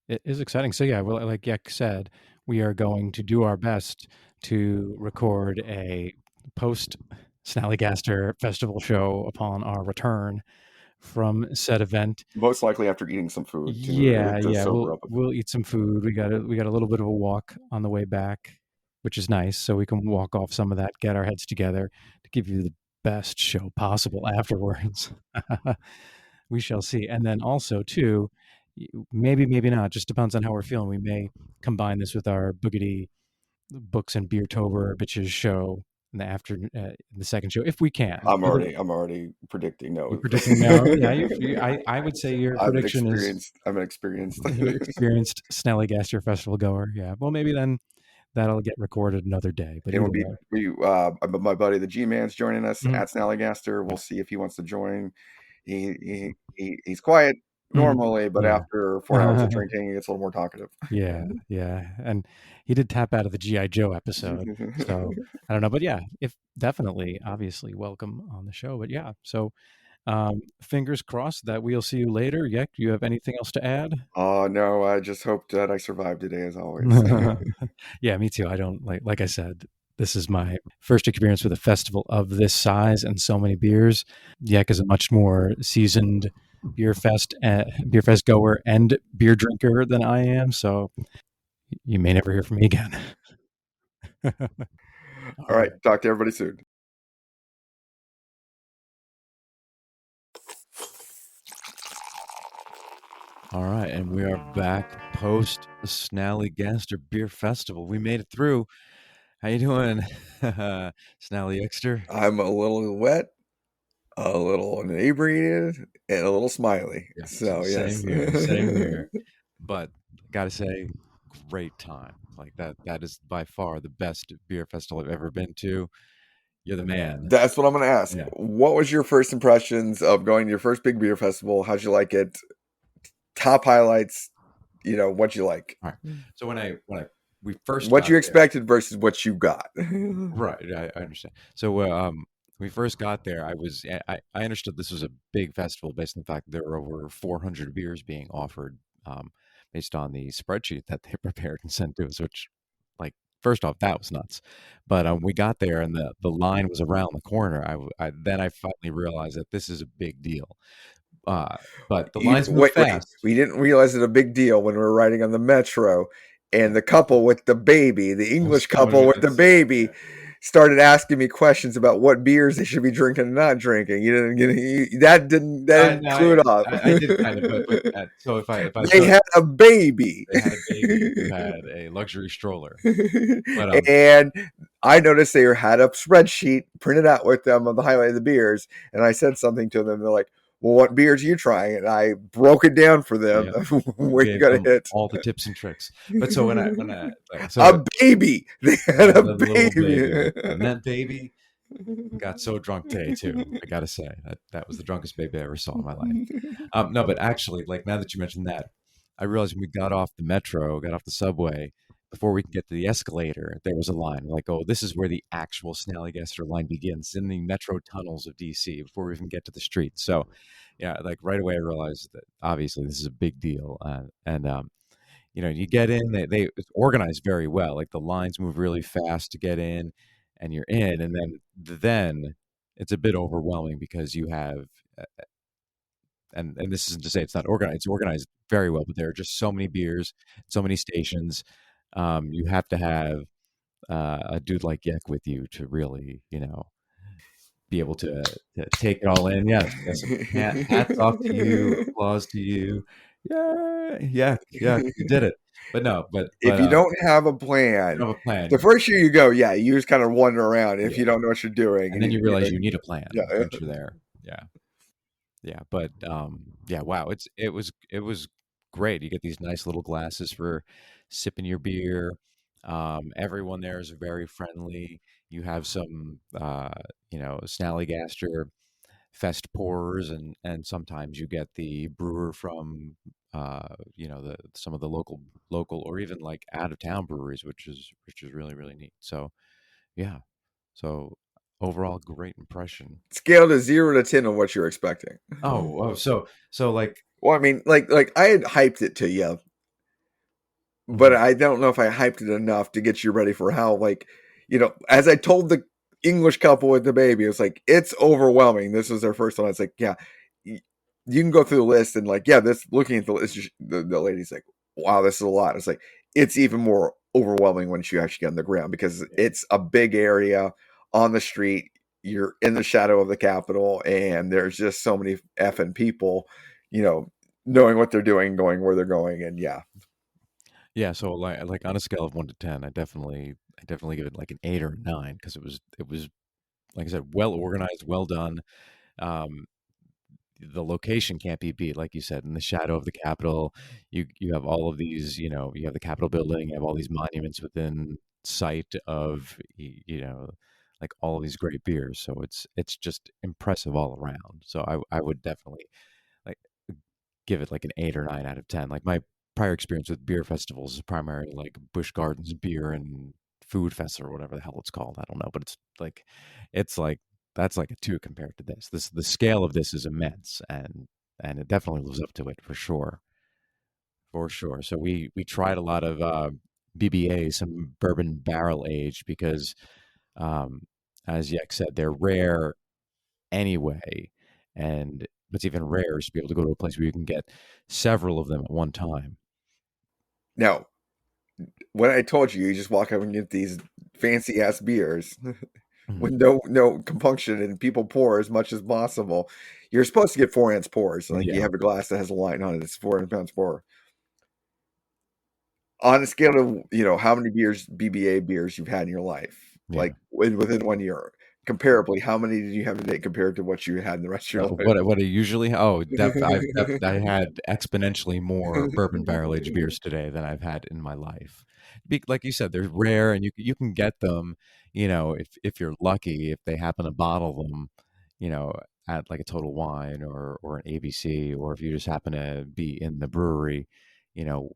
It is exciting. So yeah, well, like Yek said, we are going to do our best to record a post Snallygaster festival show upon our return from said event. most likely after eating some food Yeah, to yeah, sober up a bit. we'll eat some food. We got a little bit of a walk on the way back, which is nice. So we can walk off some of that, get our heads together to give you the best show possible afterwards. We shall see. And then also too, maybe not. Just depends on how we're feeling. We may combine this with our Boogity Books and Beer-Tober bitches show in the the second show if we can. I'm already predicting You're no. predicting no. Yeah, I would say your I'm an prediction is experienced. I'm an experienced. you're experienced Snallygaster festival goer. Yeah. Well, maybe then that'll get recorded another day. But It will either be way, my buddy the G Man's joining us mhm, at Snallygaster. We'll yeah, see if he wants to join. He's quiet mhm, normally, but yeah. after 4 hours of drinking, he gets a little more talkative. Yeah, yeah, and he did tap out of the GI Joe episode, so I don't know, but yeah, if definitely, obviously, welcome on the show. But yeah, so fingers crossed that we'll see you later. Yek, do you have anything else to add? Oh no, I just hope that I survive today as always. Yeah, me too. I don't like I said, this is my first experience with a festival of this size and so many beers. Yek is a much more seasoned beer fest goer and beer drinker than I am, so you may never hear from me again. All All right, right. talk to everybody soon. All right, and we are back post Snallygaster Beer Festival. We made it through. How you doing, Snally Exter? I'm a little wet, a little inebriated, and a little smiley. Yeah, So yes. same here, same here. But gotta say, great time. Like that is by far the best beer festival I've ever been to. You're the man. That's what I'm going to ask. Yeah. What was your first impressions of going to your first big beer festival? How'd you like it? Top highlights, what you like. All right. So when I we first What got you there, expected versus what you got. right? I understand. So when we first got there, I understood this was a big festival based on the fact that there were over 400 beers being offered, based on the spreadsheet that they prepared and sent to us. Which, like, first off, that was nuts. But we got there and the line was around the corner. Then I finally realized that this is a big deal. uh, but the You, lines move wait. fast. We didn't realize it a big deal when we were riding on the metro, and the couple with the baby, the English Oh couple with the yes, baby, yeah. started asking me questions about what beers they should be drinking and not drinking. You didn't get that I, didn't no, clue it off. I did kind of, but so if I They took had a baby. they had a baby who had a luxury stroller, but And I noticed they had a spreadsheet printed out with them of the highlight of the beers. And I said something to them. They're like, well, what beers are you trying? And I broke it down for them. yeah, Where you gave got to them hit. all the tips and tricks. But so when I so A baby. They yeah, had a the little baby, baby. and that baby got so drunk today too. I gotta say that was the drunkest baby I ever saw in my life. No, but actually, like now that you mentioned that, I realized when we got off the metro, got off the subway, before we could get to the escalator, there was a line. Like, oh, this is where the actual Snallygaster line begins in the metro tunnels of DC before we even get to the street. So, yeah, like right away, I realized that obviously this is a big deal, and you get in, they it's organized very well. Like the lines move really fast to get in, and you're in, and then it's a bit overwhelming because you have, uh, and this isn't to say it's not organized. It's organized very well, but there are just so many beers, so many stations. You have to have a dude like Yek with you to really, be able to take it all in. Yes, yes. Hats off to you. Applause to you. Yeah, yeah, yeah. You did it. But no, If you don't have a plan, you don't have a plan. the first year you go, yeah, you just kind of wander around if Yeah, you don't know what you're doing. and And then you realize you you need a plan yeah. once you're there. Yeah, yeah. But yeah. Wow. It was great. You get these nice little glasses for sipping your beer. Everyone there is very friendly. You have some, Snallygaster fest pourers, and sometimes you get the brewer from the some of the local or even like out of town breweries, which is really really neat. So yeah, so overall great impression. Scale to 0 to 10 of what you're expecting. So like Well, I mean, like I had hyped it to you, but mhm, I don't know if I hyped it enough to get you ready for how, like, as I told the English couple with the baby, it was like, it's overwhelming. This was their first one. It's like, yeah, you can go through the list and, like, yeah, this looking at the list, the lady's like, wow, this is a lot. It's like, it's even more overwhelming once you actually get on the ground because yeah. it's a big area on the street. You're in the shadow of the Capitol, and there's just so many effing people, you know, knowing what they're doing, going where they're going, and yeah. Yeah, so like on a scale of 1 to 10, I definitely give it like an 8 or a 9 because it was like I said, well organized, well done. Um, the location can't be beat, like you said, in the shadow of the Capitol. You have all of these, you have the Capitol building, you have all these monuments within sight of, like all of these great beers. So it's just impressive all around. So I would definitely like give it like an 8 or 9 out of 10. Like my prior experience with beer festivals is primarily like Busch Gardens beer and food fest or whatever the hell it's called. I don't know, but it's like that's like a two compared to this. The scale of this is immense, and it definitely lives up to it for sure, for sure. So we tried a lot of BBA, some bourbon barrel aged, because um, as Yek said, they're rare anyway. And what's even rare is to be able to go to a place where you can get several of them at one time. Now, when I told you, you just walk up and get these fancy ass beers with Mhm. no compunction and people pour as much as possible. You're supposed to get 4 ounce pours. Like you Yeah, have a glass that has a line on it. It's 4 ounce pour. On a scale of how many beers BBA beers you've had in your life, yeah. like within 1 year, comparably, how many did you have today compared to what you had in the rest of your life? What I usually I had exponentially more bourbon barrel aged beers today than I've had in my life. Like you said, they're rare, and you can get them. If you're lucky, if they happen to bottle them, you know, at like a Total Wine or an ABC, or if you just happen to be in the brewery,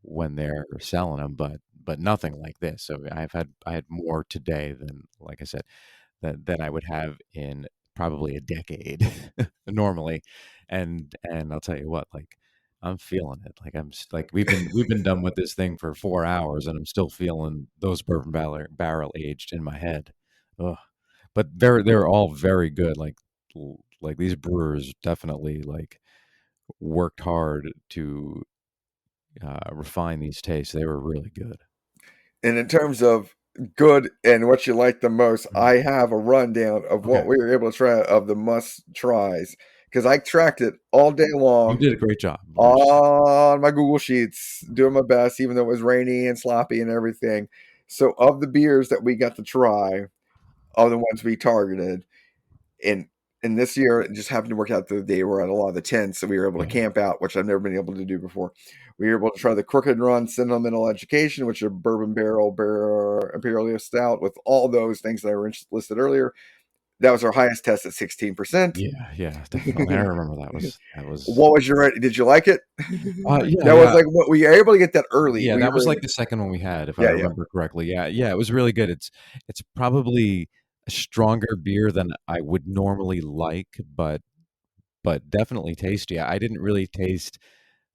when they're selling them. But nothing like this. So I had more today than, like I said, than I would have in probably a decade normally. And I'll tell you what, like I'm feeling it. Like like we've been done with this thing for 4 hours, and I'm still feeling those bourbon barrel aged in my head. Ugh. But they're all very good. Like these brewers definitely like worked hard to refine these tastes. They were really good. And in terms of good and what you like the most, Mhm. I have a rundown of what Okay, we were able to try of the must tries because I tracked it all day you long did a great job. on my Google Sheets, doing my best, even though it was rainy and sloppy and everything. So, of the beers that we got to try, are the ones we targeted, and this year it just happened to work out the day we're at a lot of the tents, so we were able to Yeah, camp out, which I've never been able to do before. We were able to try the Crooked Run Sentimental Education, which is a bourbon barrel beer imperial stout with all those things that I were listed earlier. That was our highest test at 16%. yeah, yeah, definitely. I remember that was. What was your? Did you like it? Yeah, That was yeah, like what we were able to get that early. yeah. We That was were, like the second one we had, if I yeah, yeah. remember correctly. Yeah, yeah. It was really good. It's probably a stronger beer than I would normally like, but definitely tasty. I didn't really taste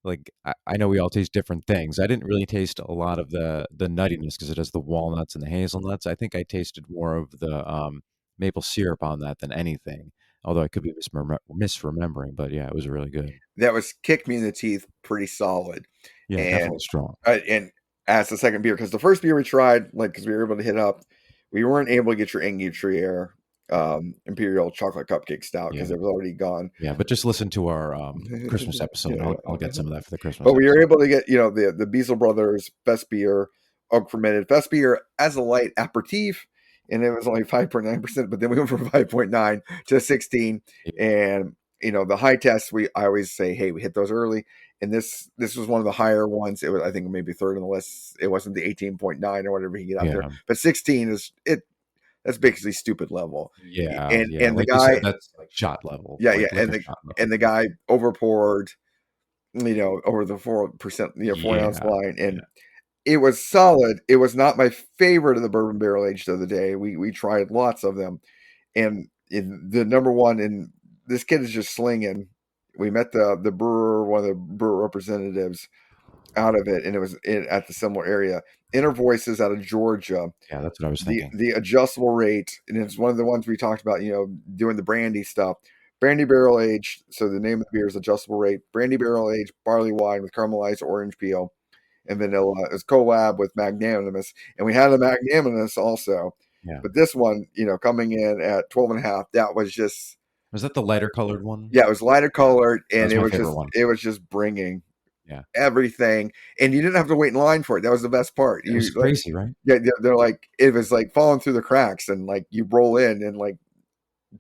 like I know we all taste different things. I didn't really taste a lot of the nuttiness because it has the walnuts and the hazelnuts. I think I tasted more of the maple syrup on that than anything. Although I could be misremembering, but yeah, it was really good. That was kicked me in the teeth pretty solid. Yeah, And definitely strong. and as the second beer, because the first beer we tried, like because we were able to hit up, we weren't able to get your Trier Imperial Chocolate Cupcake Stout because Yeah, it was already gone. yeah. But just listen to our Christmas episode. Yeah. I'll get some of that for the But Christmas we were episode. able to get the Beazle Brothers Best Beer, oak fermented Best Beer as a light aperitif, and it was only 5.9%. But then we went from 5.9 to 16, Yeah, and the high test. I always say, hey, we hit those early, and this was one of the higher ones. It was, I think, maybe third on the list. It wasn't the 18.9 or whatever he get out there, yeah, but 16 is it. That's basically stupid level, yeah, and yeah. the Like you said, guy, that's like shot level, yeah, yeah, like liquor shot and level. the guy over poured over the 4%, 4 ounce Yeah, line. yeah, And it was solid. It was not my favorite of the bourbon barrel aged of the day. We tried lots of them. And the number one, and this kid is just slinging. We met the brewer, one of the brewer representatives out of it, and it was at the similar area. Inner Voices out of Georgia. yeah. That's what I was thinking. The adjustable rate, and it's one of the ones we talked about, doing the brandy stuff. Brandy barrel aged. So the name of the beer is adjustable rate. Brandy barrel aged barley wine with caramelized orange peel and vanilla. It's collab with Magnanimous, and we had a Magnanimous also. Yeah. But this one, coming in at 12.5, that was just, Was that the lighter colored one? yeah, it was lighter colored, That and was my favorite one. it was just bringing Yeah. everything, and you didn't have to wait in line for it. That was the best part. It was You like, crazy, right? yeah, they're like it was like falling through the cracks, and like you roll in, and like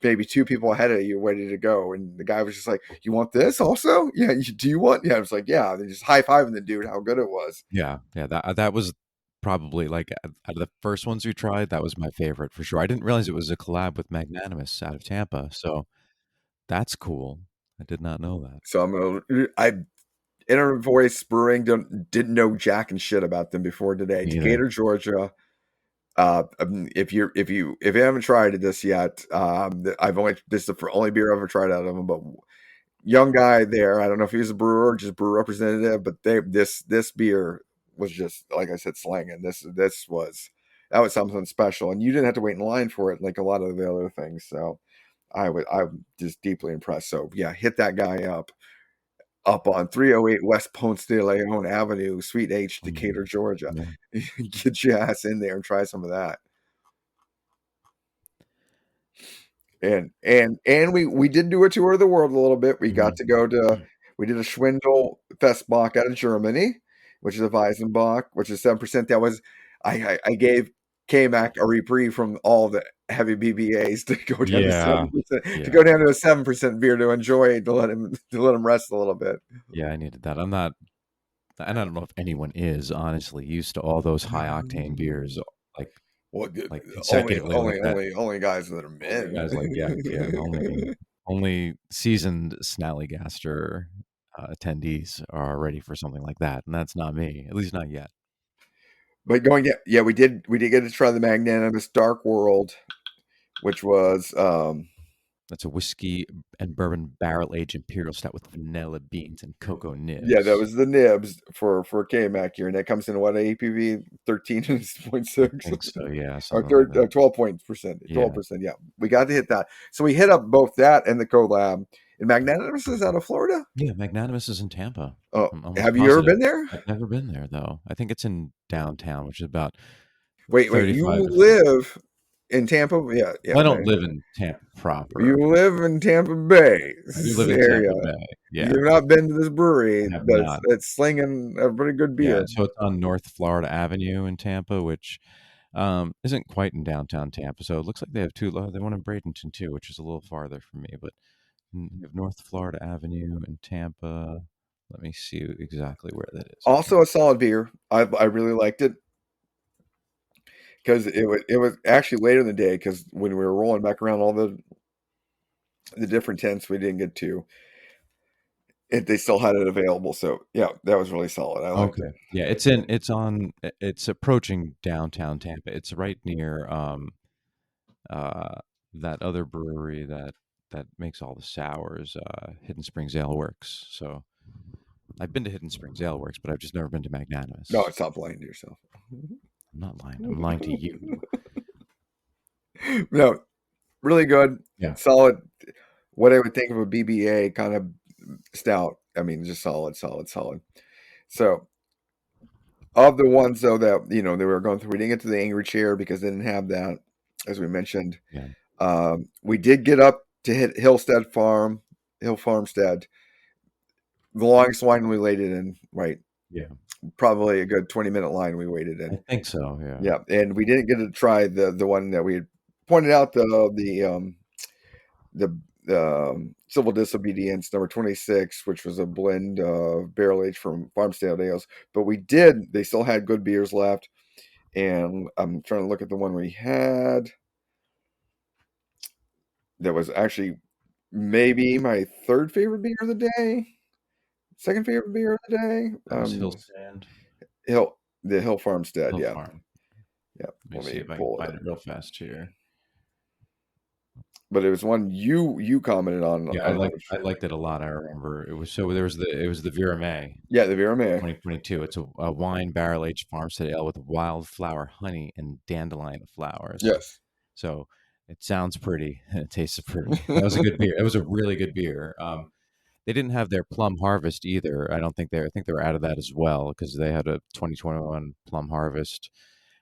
maybe two people ahead of you ready to go, and the guy was just like, "You want this also? Yeah, do you want?" Yeah, I was like, "Yeah." They just high fiving the dude, how good it was. Yeah. Yeah. That was probably like out of the first ones we tried, that was my favorite for sure. I didn't realize it was a collab with Magnanimous out of Tampa. So that's cool. I did not know that. So I Inner Voice Brewing didn't know jack and shit about them before today. Me either. Decatur, Georgia. If you haven't tried this yet, I've only this is the only beer I've ever tried out of them. But young guy there, I don't know if he was a brewer or just brewer representative, but this beer was just like I said, slanging. This was that was something special, and you didn't have to wait in line for it like a lot of the other things. So I'm just deeply impressed. So yeah, hit that guy up on 308 West Ponce de Leon Avenue, Suite H, Decatur, Mm, Georgia. yeah. Get your ass in there and try some of that. And we did do a tour of the world a little bit. We got Mhm. to go to we did a Schwindel Festbach out of Germany, which is a Weizenbach, which is 7%. That was I gave K-Mac a reprieve from all the heavy BBAs to go down to Yeah. 7%, to Yeah. go down to a 7% beer to enjoy, to let him rest a little bit. Yeah. I needed that. I'm not, and I don't know if anyone is honestly used to all those high octane beers like Well, consecutively like that. only guys that are Only men. guys like yeah, yeah, only seasoned Snallygaster attendees are ready for something like that, and that's not me, at least not yet. But going, yeah, we did get to try the Magnanimous Dark World, which was That's a whiskey and bourbon barrel aged imperial stout with vanilla beans and cocoa yeah, that nibs. was the nibs for K-Mac here, and that comes in what APV 13.6 I think so, yeah, or something like that. 12 point percent, Yeah, 12%. Yeah, we got to hit that. So we hit up both that and the collab, And Magnanimous is out of Florida. Yeah, Magnanimous is in Tampa. Oh, I'm almost have you ever positive. been there? I've never been there though. I think it's in downtown, which is about Wait, you 35 to 40. live in Tampa? Yeah, yeah. Well, I don't live in Tampa You proper. live in Tampa Bay I do live in area. Tampa Bay. Yeah, You've not been to this brewery, I have but not. it's slinging a pretty good Yeah, beer. so it's on North Florida Avenue in Tampa, which isn't quite in downtown Tampa. So it looks like they have two. They one in Bradenton too, which is a little farther from me. But you have North Florida Avenue in Tampa. Let me see exactly where that is. I can. Also, a solid beer. I really liked it because it was actually later in the day because when we were rolling back around all the different tents we didn't get to, they still had it available. So yeah, that was really solid. I liked it. Okay. Yeah, it's in. It's on. It's approaching downtown Tampa. It's right near uh that other brewery that makes all the sours, Hidden Springs Ale Works. So I've been to Hidden Springs Ale Works, but I've just never been to No, Magnanimous. stop lying to yourself. I'm not lying. I'm lying to you. No, really good, Yeah. solid. What I would think of a BBA kind of stout. I mean, just solid, solid, solid. So, of the ones though that they were going through, we didn't get to the Angry Chair because they didn't have that, as we mentioned. Yeah. We did get up to hit Hill Farmstead, the longest line we waited in. Right, Yeah. probably a good 20-minute line we waited I in. think so. Yeah. Yeah, and we didn't get to try the one that we had pointed out, the Civil Disobedience number 26, which was a blend of barrel aged from Farmstead ales. But we did; they still had good beers left, and I'm trying to look at the one we had. That was actually maybe my third favorite beer of the day, second favorite beer of the day. That was Hill Stand, Hill the Hill Farmstead. Hill Yeah, Farm. yeah. Let me Let see me if I can pull it find up. it real fast here. But it was one you commented on. Yeah, I don't know which. I liked it a lot. I remember it was so there was the it was the Vera May Yeah, the Vera May. 2022. It's a wine barrel aged farmstead ale with wildflower honey and dandelion flowers. Yes. So it sounds pretty and it tastes pretty. That was a good beer. It was a really good beer. They didn't have their plum harvest either. I don't think they. I think they were out of that as well because they had a 2021 plum harvest,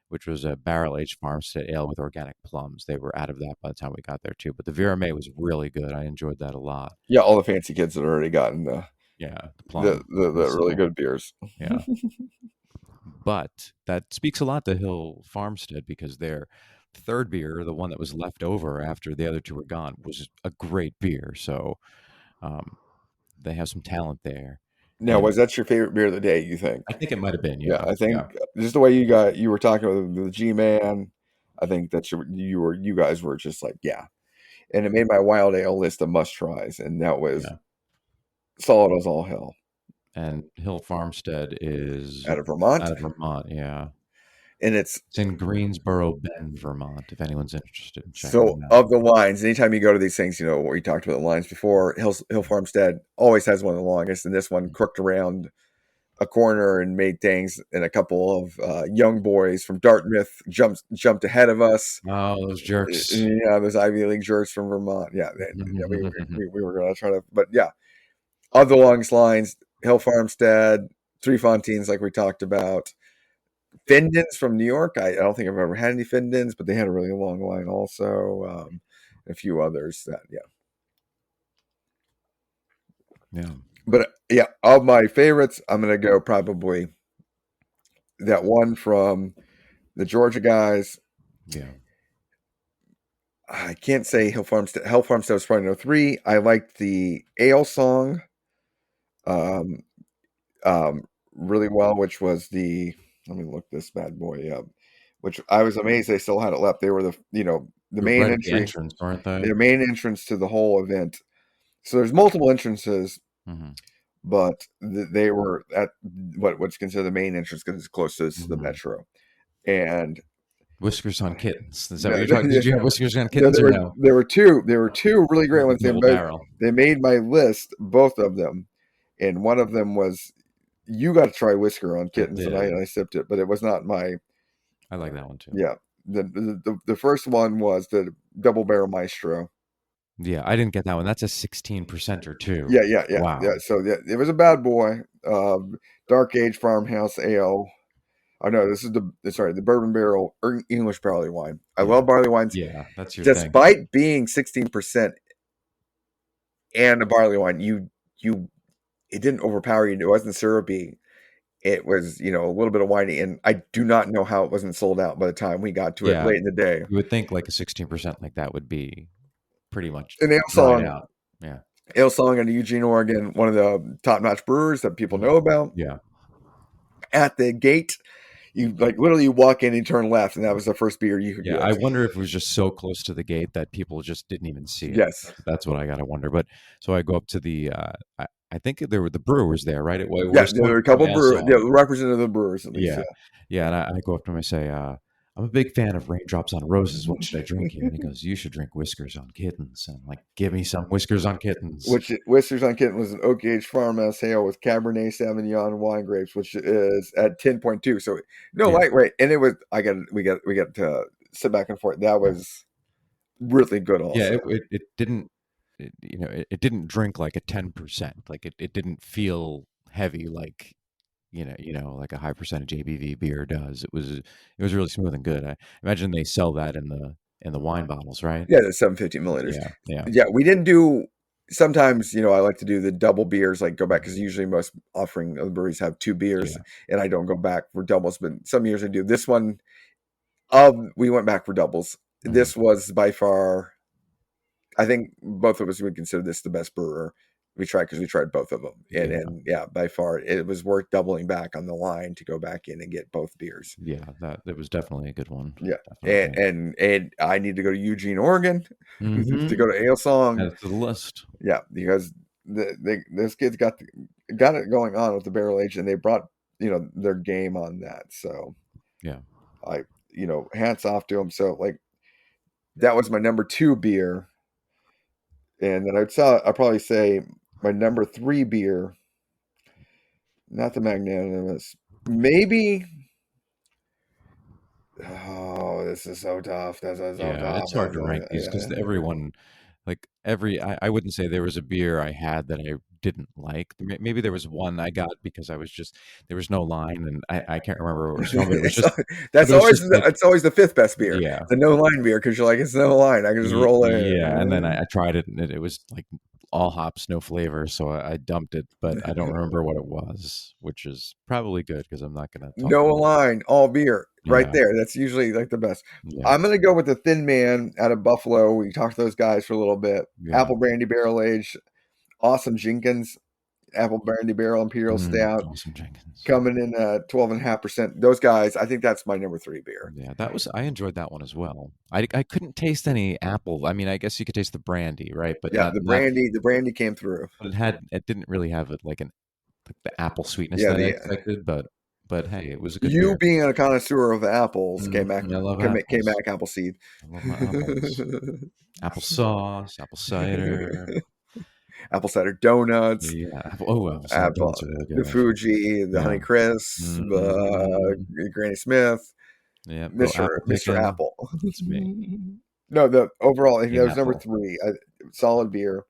which was a barrel aged farmstead ale with organic plums. They were out of that by the time we got there too. But the Vera May was really good. I enjoyed that a lot. Yeah, all the fancy kids had already gotten Yeah, the the plum. the, the really So good beers. yeah, but that speaks a lot to Hill Farmstead because their third beer, the one that was left over after the other two were gone, was a great beer. So um, they have some talent there, Now, and was that your favorite beer of the day, you think? I think it might have been. Yeah, Yeah, I think yeah, just the way you were talking with the G-Man, I think that you guys were just like, yeah. And it made my wild ale list of must tries, and that was yeah. solid as all hell. And Hill Farmstead is Out of Vermont, out of Vermont. Yeah, and it's it's in Greensboro Bend, Vermont. If anyone's interested in checking so it out. of the wines. Anytime you go to these things, we talked about the wines before. Hill Farmstead always has one of the longest, and this one crooked around a corner and made things, and a couple of young boys from Dartmouth jumped ahead of us. Oh, those jerks! Yeah, those Ivy League jerks from Vermont. Yeah, yeah, we were going to try to, but yeah, of the longest lines, Hill Farmstead, Three Fontaines, like we talked about, Findens from New York. I don't think I've ever had any Findens, but they had a really long line also. A few others that, yeah. Yeah, But yeah, of my favorites, I'm going to go probably that one from the Georgia guys. yeah. I can't say Hill Farmstead. Hill Farmstead was probably no 3. I liked the Ale Song um, really well, which was let me look this bad boy up, which I was amazed they still had it left. They were the They're main right at the entry, entrance, aren't they? their main entrance to the whole event. So there's multiple entrances, Hmm. but they were at what's considered the main entrance because it's closest to the Hmm. metro. And Whiskers on Kittens. Is that what no, you're talking? Did you have Whiskers on no, Kittens or no? there were two really great ones. Double barrel. They made my list, both of them, and one of them was you got to try Whisker on I Kittens, and did. I sipped it, but it was not my. I like that one too. Yeah, the first one was the Double Barrel Maestro, Yeah, I didn't get that one. That's a 16% or two. Yeah. Wow. So yeah, it was a bad boy. Dark Age Farmhouse Ale. Oh no, this is the bourbon barrel English barley wine. I Yeah. love barley wines, Yeah, that's your thing. despite being 16% and a barley wine. You it didn't overpower you. It wasn't syrupy. It was, a little bit of winey, and I do not know how it wasn't sold out by the time we got to it Yeah, late in the day. you would think like a 16% like that would be pretty much An dried out. Yeah. ale song in Eugene, Oregon, one of the top-notch brewers that people Mhm. know about. Yeah. At the gate, you like literally you walk in and turn left, and that was the first beer you could Yeah, I get. wonder if it was just so close to the gate that people just didn't even see it. Yes. That's what I gotta wonder. But so I go up to I think there were the brewers there, right? We're Yeah, just there coming were a from couple an ale brewers, yeah, song. representative of the brewers at least, Yeah. Yeah, and I go up to him and I say, I'm a big fan of Raindrops on Roses. What should I drink here? And he goes, you should drink Whiskers on Kittens. And I'm like, give me some Whiskers on Kittens. which Whistler's on Kitten was an oak aged farmhouse ale with Cabernet Sauvignon wine grapes, which is at 10.2. So no Yeah. lightweight, and it was we got to sit back and forth. That Yeah. was really good, Yeah, also. it didn't it didn't drink like a 10%. Like it didn't feel heavy like like a high percentage ABV beer does. It was really smooth and good. I imagine they sell that in the wine bottles, right? Yeah, the 750 milliliters. Yeah, yeah, Yeah, we didn't do. Sometimes, I like to do the double beers, like go back because usually most offering of the breweries have two beers, yeah. and I don't go back for doubles. But some years I do. This one, we went back for doubles. Mhm. This was by far, I think both of us would consider this the best brewer we tried because we tried both of them, and Yeah, yeah, by far it was worth doubling back on the line to go back in and get both beers. yeah. That was definitely a good one. Yeah, and Definitely. and I need to go to Eugene, Oregon, to Mm-hmm. go to Ale Song. Add it to the list. Yeah, because those kids got it going on with the barrel age, and they brought their game on that. So Yeah. I hats off to them. So like that was my number two beer, and then I'd probably say my number three beer, not the Magnanimous, maybe. Oh, this is so tough. This is so Yeah, tough. it's hard to rank these because everyone, like I wouldn't say there was a beer I had that I didn't like. Maybe there was one I got because there was no line, and I can't remember what it was from, but it was It's, just, but that's it was always just like, it's always the fifth best beer, yeah, the no line beer, because you're like it's no line. I can just roll yeah. And then in. I tried it, and it was like all hops, no flavor, so I dumped it. But I don't remember what it was, which is probably good because I'm not going to talk No about it. line, all beer, right Yeah, there. That's usually like the best. yeah, I'm gonna go with the Thin Man out of Buffalo. We talked to those guys for a little bit. yeah. Apple brandy barrel aged, awesome Jenkins apple brandy barrel imperial stout Awesome Jenkins. coming in at 12.5%. Those guys, I think that's my number three beer. Yeah, I enjoyed that one as well. I couldn't taste any apple. I mean, I guess you could taste the brandy, right? But Yeah, not. the brandy came through. But it didn't really have it like the apple sweetness Yeah, that I the expected. But hey, it was a good you beer. being a connoisseur of apples, I love K-Mac apples. Appleseed. I love my apples. Applesauce, apple cider. Apple cider donuts, Yeah. Apple cider apple, donuts are really the good, actually. Fuji, the Yeah. Honey Crisp, Mm-hmm. Granny Smith, Yeah. Go Mister apple Mister picking. Apple. That's me. No, the overall, I think that King was number apple. three. Solid beer.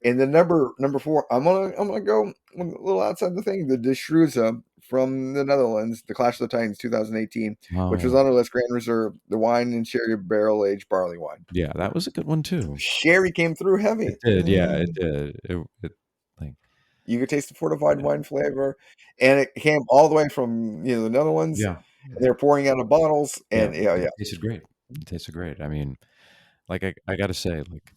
And then number four, I'm gonna go a little outside the thing. The De Shruza from the Netherlands, the Clash of the Titans 2018, which was Oh, on our list, Grand Reserve, the wine and sherry barrel aged barley wine. yeah. That was a good one too. Sherry came through It heavy. did. Yeah. It did. It like You could taste the fortified yeah. wine flavor, and it came all the way from the Netherlands. Yeah. And they're pouring out of bottles, Yeah. and yeah, It yeah. tasted great. It tasted great. I mean, like I gotta say, like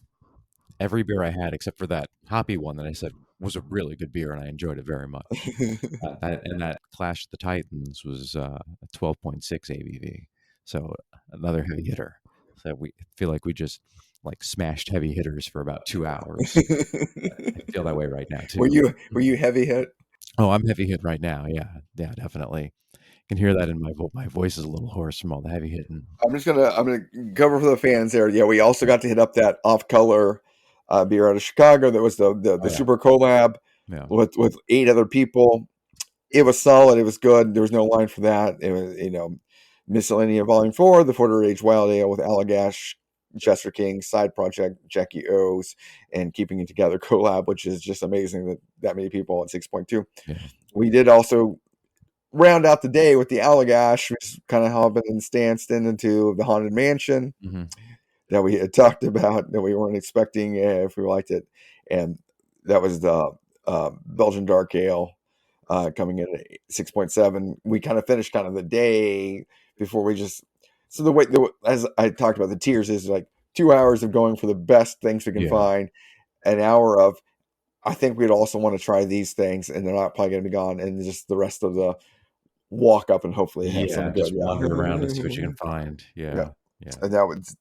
every beer I had except for that hoppy one that I said was a really good beer and I enjoyed it very much. That Clash of the Titans was 12.6 ABV, so another heavy hitter. So we feel like we just like smashed heavy hitters for about 2 hours. I feel that way right now were too. you heavy hit? Oh, I'm heavy hit right now. Yeah, yeah, definitely. You can hear that in my voice is a little hoarse from all the heavy hitting. I'm gonna cover for the fans there. Yeah, we also got to hit up that off color beer out of Chicago. That was the Oh yeah, super collab yeah, with eight other people. It was solid. It was good. There was no line for that. It was Miscellanea Volume 4, the Porter Age Wild Ale with Allagash Chester King's side project, Jackie O's, and Keeping It Together collab, which is just amazing that that many people at 6.2. Yeah. We did also round out the day with the Allagash, which is kind of how I've been instanced into the Haunted Mansion Hmm. that we had talked about that we weren't expecting if we liked it. And that was the Belgian Dark Ale coming in at 6.7. We kind of finished kind of the day before we just. So as I talked about, the tiers is like 2 hours of going for the best things we can Yeah. find, an hour of I think we'd also want to try these things, and they're not probably going to be gone, and just the rest of the walk up and hopefully have Yeah. something good. Just Yeah, wander around and see what you can find. yeah. Yeah. Yeah. And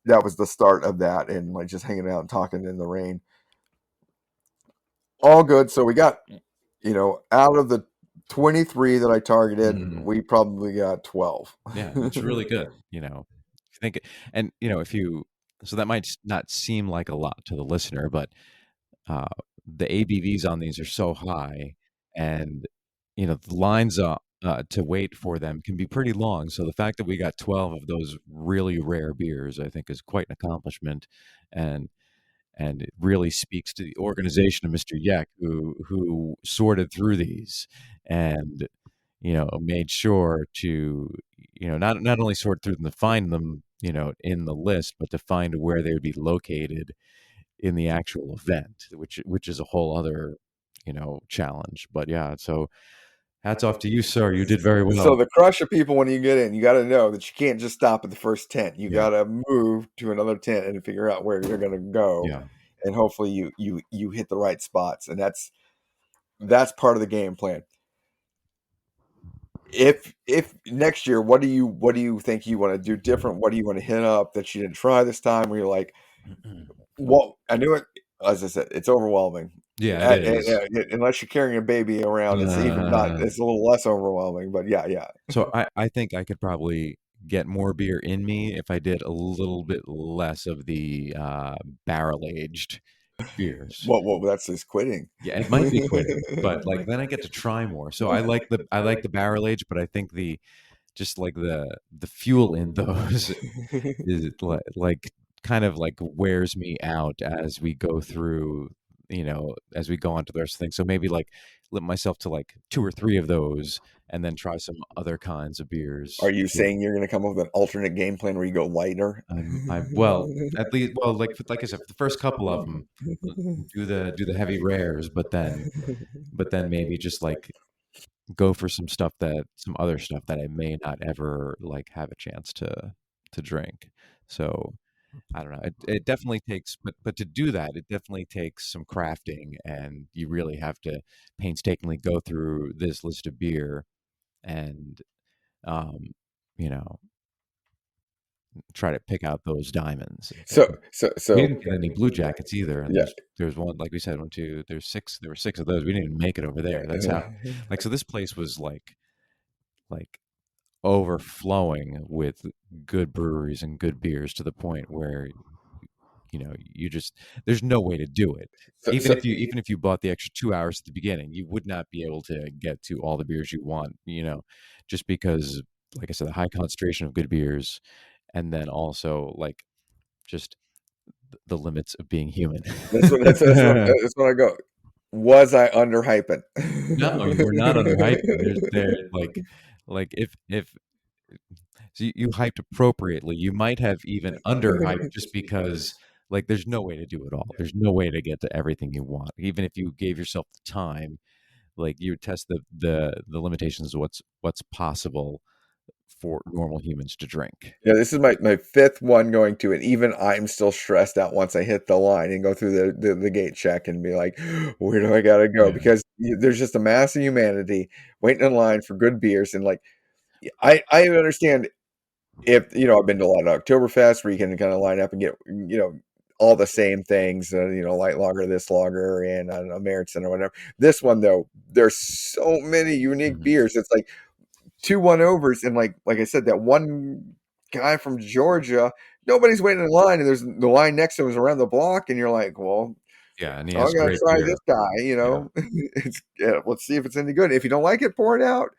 that was the start of that, and like just hanging out and talking in the rain. All good. So we got out of the 23 that I targeted, Mhm. we probably got 12. Yeah, it's really good, if you think and, if you so that might not seem like a lot to the listener, but, uh, the ABVs on these are so high and, the lines, to wait for them can be pretty long, so the fact that we got 12 of those really rare beers, I think, is quite an accomplishment, and it really speaks to the organization of Mr. Yeck, who sorted through these and made sure to not only sort through them to find them in the list, but to find where they would be located in the actual event, which is a whole other challenge. But yeah, so hats off to you, sir. You did very So well. the crush of people when you get in, you got to know that you can't just stop at the first tent. You Yeah, got to move to another tent and figure out where you're going to go, yeah. and hopefully you hit the right spots, and that's part of the game plan. If next year, what do you think you want to do different? What do you want to hit up that you didn't try this time? Where you're like, well, I knew it. As I said, it's overwhelming. Yeah, it is. Unless you're carrying a baby around, it's even not. Uh, It's a little less overwhelming. But yeah, yeah. so I think I could probably get more beer in me if I did a little bit less of the barrel aged beers. Well, that's just quitting. Yeah, it might be quitting, but like then I get to try more. So I like the barrel age, but I think the just like the fuel in those is like kind of like wears me out as we go through, as we go on to the rest of things. So maybe like limit myself to like two or three of those, and then try some other kinds of Are beers. you saying you're going to come up with an alternate game plan where you go lighter? I'm well at least well like I said, for the first couple of them, do the heavy rares, but then maybe just like go for some other stuff that I may not ever like have a chance to drink. So I don't know. It definitely takes, but to do that, it definitely takes some crafting, and you really have to painstakingly go through this list of beer and um, you know try to pick out those diamonds. So so We so didn't get any blue jackets either, and yeah. there's one, like we said, one, two, there's six. There were six of those. We didn't even make it over there. That's how like so this place was like overflowing with good breweries and good beers to the point where you just there's no way to do it. So, Even so if you bought the extra 2 hours at the beginning, you would not be able to get to all the beers you want, just because, like I said, the high concentration of good beers, and then also like just the limits of being human. that's what I go. Was I underhyping? No, you were not underhyping. There like if so you hyped appropriately. You might have even underhyped just because like there's no way to do it all. There's no way to get to everything you want. Even if you gave yourself the time, like you would test the limitations of what's possible for normal humans to drink. Yeah, this is my fifth one going to, and even I'm still stressed out once I hit the line and go through the gate check and be like, where do I gotta go? Yeah. Because there's just a mass of humanity waiting in line for good beers, and like I understand if I've been to a lot of Oktoberfest where you can kind of line up and get all the same things, light lager, this lager, and I don't know, Meritzen or whatever. This one though, there's so many unique Mhm. beers. It's like two one overs, and like I said, that one guy from Georgia, nobody's waiting in line, and there's the line next to him is around the block, and you're like, well, Yeah, and he I'm has gonna great try beer. this guy. Yeah. Let's see if it's any good. If you don't like it, pour it out.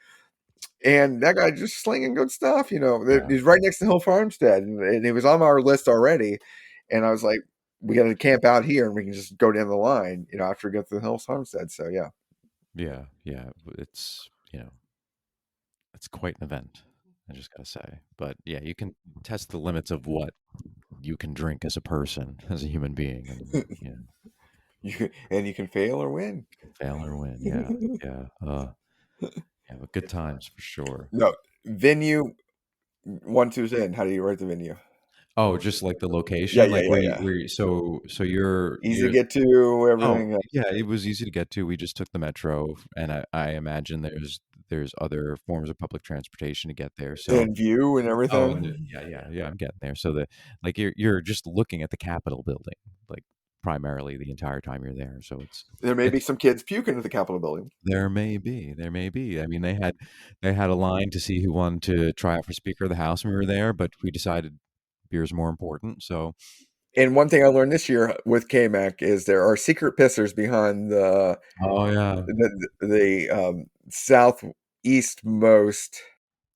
And that guy just slinging good stuff. Yeah. He's right next to Hill Farmstead, and he was on our list already. And I was like, we got to camp out here and we can just go down the line, after we get to the Hills Homestead. So yeah. Yeah, yeah. It's it's quite an event. I just gotta say, but yeah, you can test the limits of what you can drink as a person, as a human being, and And you can fail or win. you can fail or win. Yeah, yeah, yeah. But good times for sure. No, venue 1, 2's in. How do you write the venue? Oh, just like the Yeah, location, yeah, like yeah, yeah. so Easy to you're get to, oh everything. yeah, it was easy to get to. We just took the metro, and I imagine there's other forms of public transportation to get there. So And view and oh, and everything. yeah, yeah, yeah, I'm getting there. So that like you're just looking at the Capitol building, like primarily the entire time you're there. So There may be it's some kids puking at the Capitol building. there may be. I mean, they had a line to see who wanted to try out for Speaker of the House when we were there, but we decided beer's more important. So And one thing I learned this year with KMAC is there are secret pissers behind the oh yeah, southeastmost,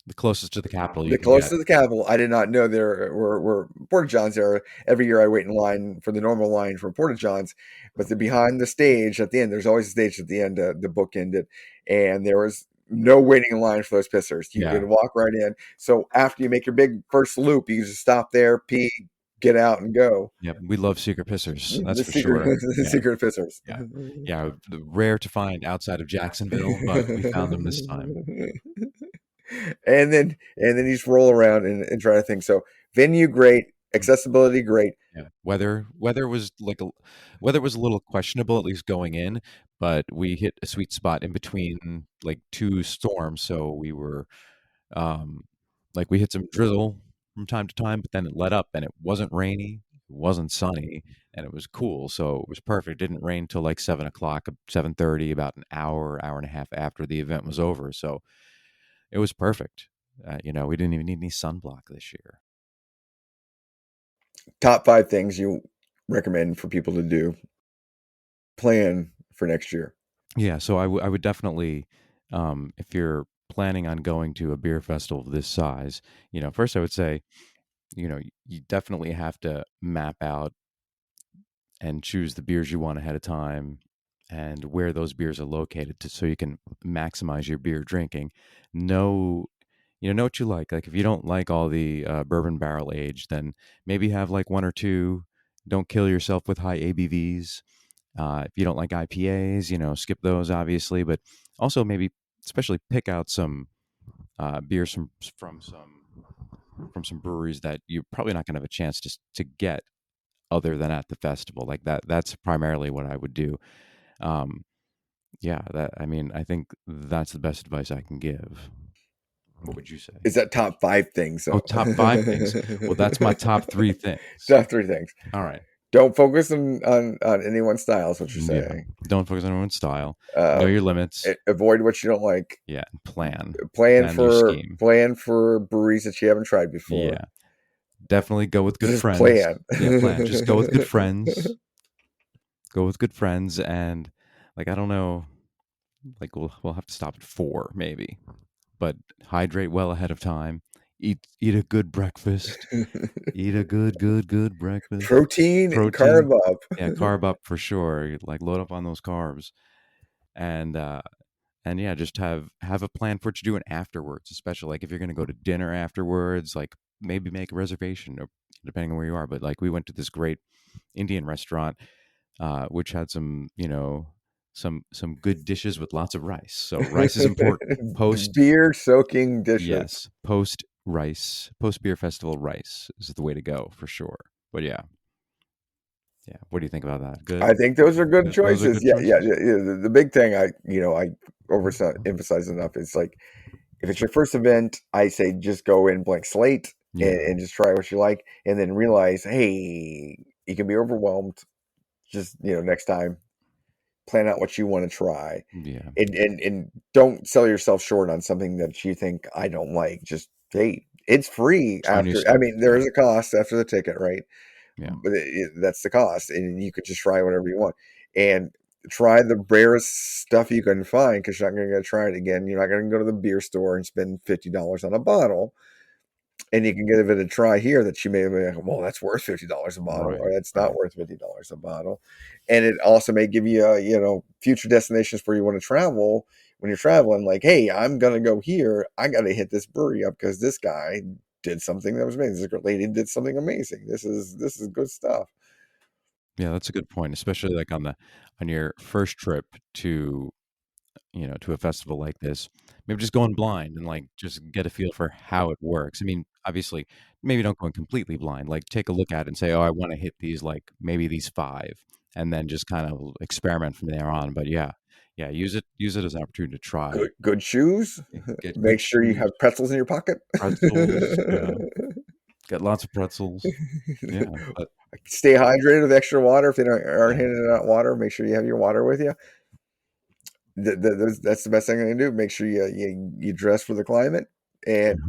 the closest to the Capitol you the can get. closest to the Capitol. I did not know there were porta johns there. Every year I wait in line for the normal line for porta johns, but the behind the stage at the end, there's always a stage at the end, the bookend it, and there was no waiting in line for those pissers. You Yeah, could walk right in. So after you make your big first loop, you just stop there, pee, get out, and go. yeah, we love secret pissers. That's The for secret, sure. the Yeah, secret pissers. yeah, yeah. Rare to find outside of Jacksonville, but we found them this time. And then you just roll around and try to think. So venue great, accessibility great. Yeah, weather was weather was a little questionable at least going in, but we hit a sweet spot in between like two storms, so we were um like we hit some drizzle from time to time, but then it let up and it wasn't rainy, it wasn't sunny, and it was cool, so it was perfect. It didn't rain till like 7 o'clock, 7:30, about an hour and a half after the event was over, so it was perfect. We didn't even need any sunblock this year. Top 5 things you recommend for people to do, plan for next year. Yeah, so I would definitely, if you're planning on going to a beer festival of this size, first I would say, you definitely have to map out and choose the beers you want ahead of time and where those beers are located so you can maximize your beer drinking. Know, know what you like. Like if you don't like all the bourbon barrel aged, then maybe have like one or two. Don't kill yourself with high ABVs. If you don't like IPAs, skip those obviously, but also maybe especially pick out some beers from some breweries that you're probably not going to have a chance to get other than at the festival. Like that. That's primarily what I would do. Um, yeah, that I mean, I think that's the best advice I can give. What would you say? Is that top 5 things Oh, though? top five things. Well, that's my top three things. Top 3 things. All right. Don't focus on any one style. Is what you're Yeah. saying. Don't focus on your own style. Know Um, your limits. Avoid what you don't like. Yeah. Plan. Plan Plan your for scheme. plan for breweries that you haven't tried before. Yeah. Definitely go with good Just friends. plan. Yeah, plan. Just go with good friends. Go with good friends, and like I don't know, like we'll have to stop at four maybe, but hydrate well ahead of time. Eat a good breakfast. Eat a good breakfast. Protein and Protein. carb up. Yeah, carb up for sure. Like load up on those carbs, and yeah, just have a plan for what you're doing afterwards. Especially like if you're gonna go to dinner afterwards, like maybe make a reservation, or depending on where you are. But like we went to this great Indian restaurant, which had some, some good dishes with lots of rice. So rice is important. Post, Beer soaking dishes. yes, post rice, post beer festival rice is the way to go for sure. But yeah, yeah. What do you think about that? Good. I think those are good Those are choices. good Yeah, yeah, choices. yeah. The big thing I overemphasize enough is like if it's your first event, I say just go in blank slate Yeah, and just try what you like, and then realize, hey, you can be overwhelmed. Just next time, plan out what you want to try, yeah. and don't sell yourself short on something that you think I don't like. Just hey, it's free Try new after. I stuff. mean, there Yeah, is a cost after the ticket, right? yeah. But that's the cost, and you could just try whatever you want, and try the rarest stuff you can find because you're not going to try it again. You're not going to go to the beer store and spend $50 on a bottle. and you can give it a try here that you may be like, well, that's worth $50 a bottle, Right, or that's not right. worth $50 a bottle. And it also may give you, future destinations where you want to travel when you're traveling. Like, hey, I'm gonna go here. I got to hit this brewery up because this guy did something that was amazing. This lady did something amazing. This is good stuff. Yeah, that's a good point, especially like on your first trip to, to a festival like this. Maybe just going blind and like just get a feel for how it works. I mean, obviously, maybe don't go in completely blind. Like take a look at it and say, "Oh, I want to hit these like maybe these 5," and then just kind of experiment from there on. But yeah, yeah, use it as an opportunity to try. Good shoes. Get good Make sure you shoes, have pretzels in your pocket. pretzels, get lots of pretzels. Yeah, but Stay hydrated with extra water. If they aren't yeah. handing out water, make sure you have your water with you. That's the best thing I can do. Make sure you dress for the climate. And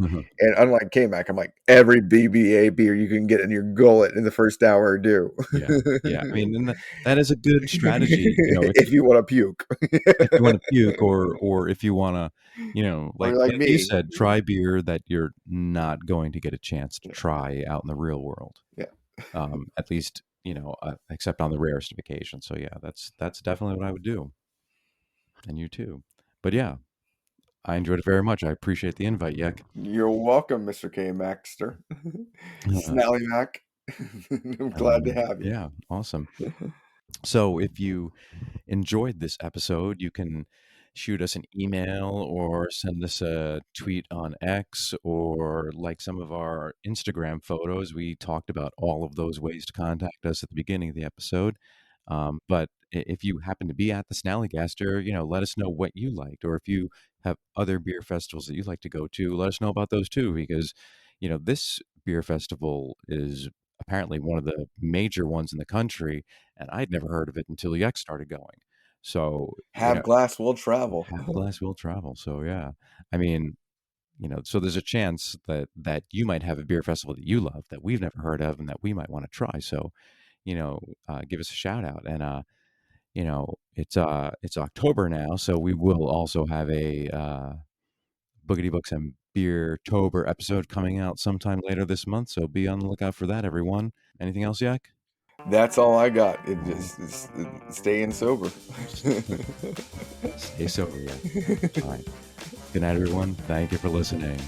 unlike K-Mac, I'm like every BBA beer you can get in your gullet in the first hour or do. Yeah, yeah. I mean, and that is a good strategy, If you want to puke, if you wanna puke or if you wanna, or like you're like like you me, said, try beer that you're not going to get a chance to try out in the real world, yeah, at least, except on the rarest of occasions. So, yeah, that's definitely what I would do, and you too. But, yeah, I enjoyed it very much. I appreciate the invite, Yek. you're welcome, Mr. K-Maxter, Snally Mac. I'm glad to have you. Yeah, awesome. So, if you enjoyed this episode, you can shoot us an email or send us a tweet on X or like some of our Instagram photos. We talked about all of those ways to contact us at the beginning of the episode. But if you happen to be at the Snallygaster, let us know what you liked, or if you have other beer festivals that you'd like to go to, let us know about those too, because this beer festival is apparently one of the major ones in the country, and I'd never heard of it until Yex started going. So, Have glass will travel. have glass will travel. So yeah, I mean, so there's a chance that you might have a beer festival that you love that we've never heard of and that we might want to try. So, give us a shout out. And it's October now, so we will also have a Boogity Books and Beer-Tober episode coming out sometime later this month. So be on the lookout for that, everyone. Anything else, Yak? That's all I got. It All right. just it's staying sober. Stay sober, Yak. All right. Good night, everyone. Thank you for listening.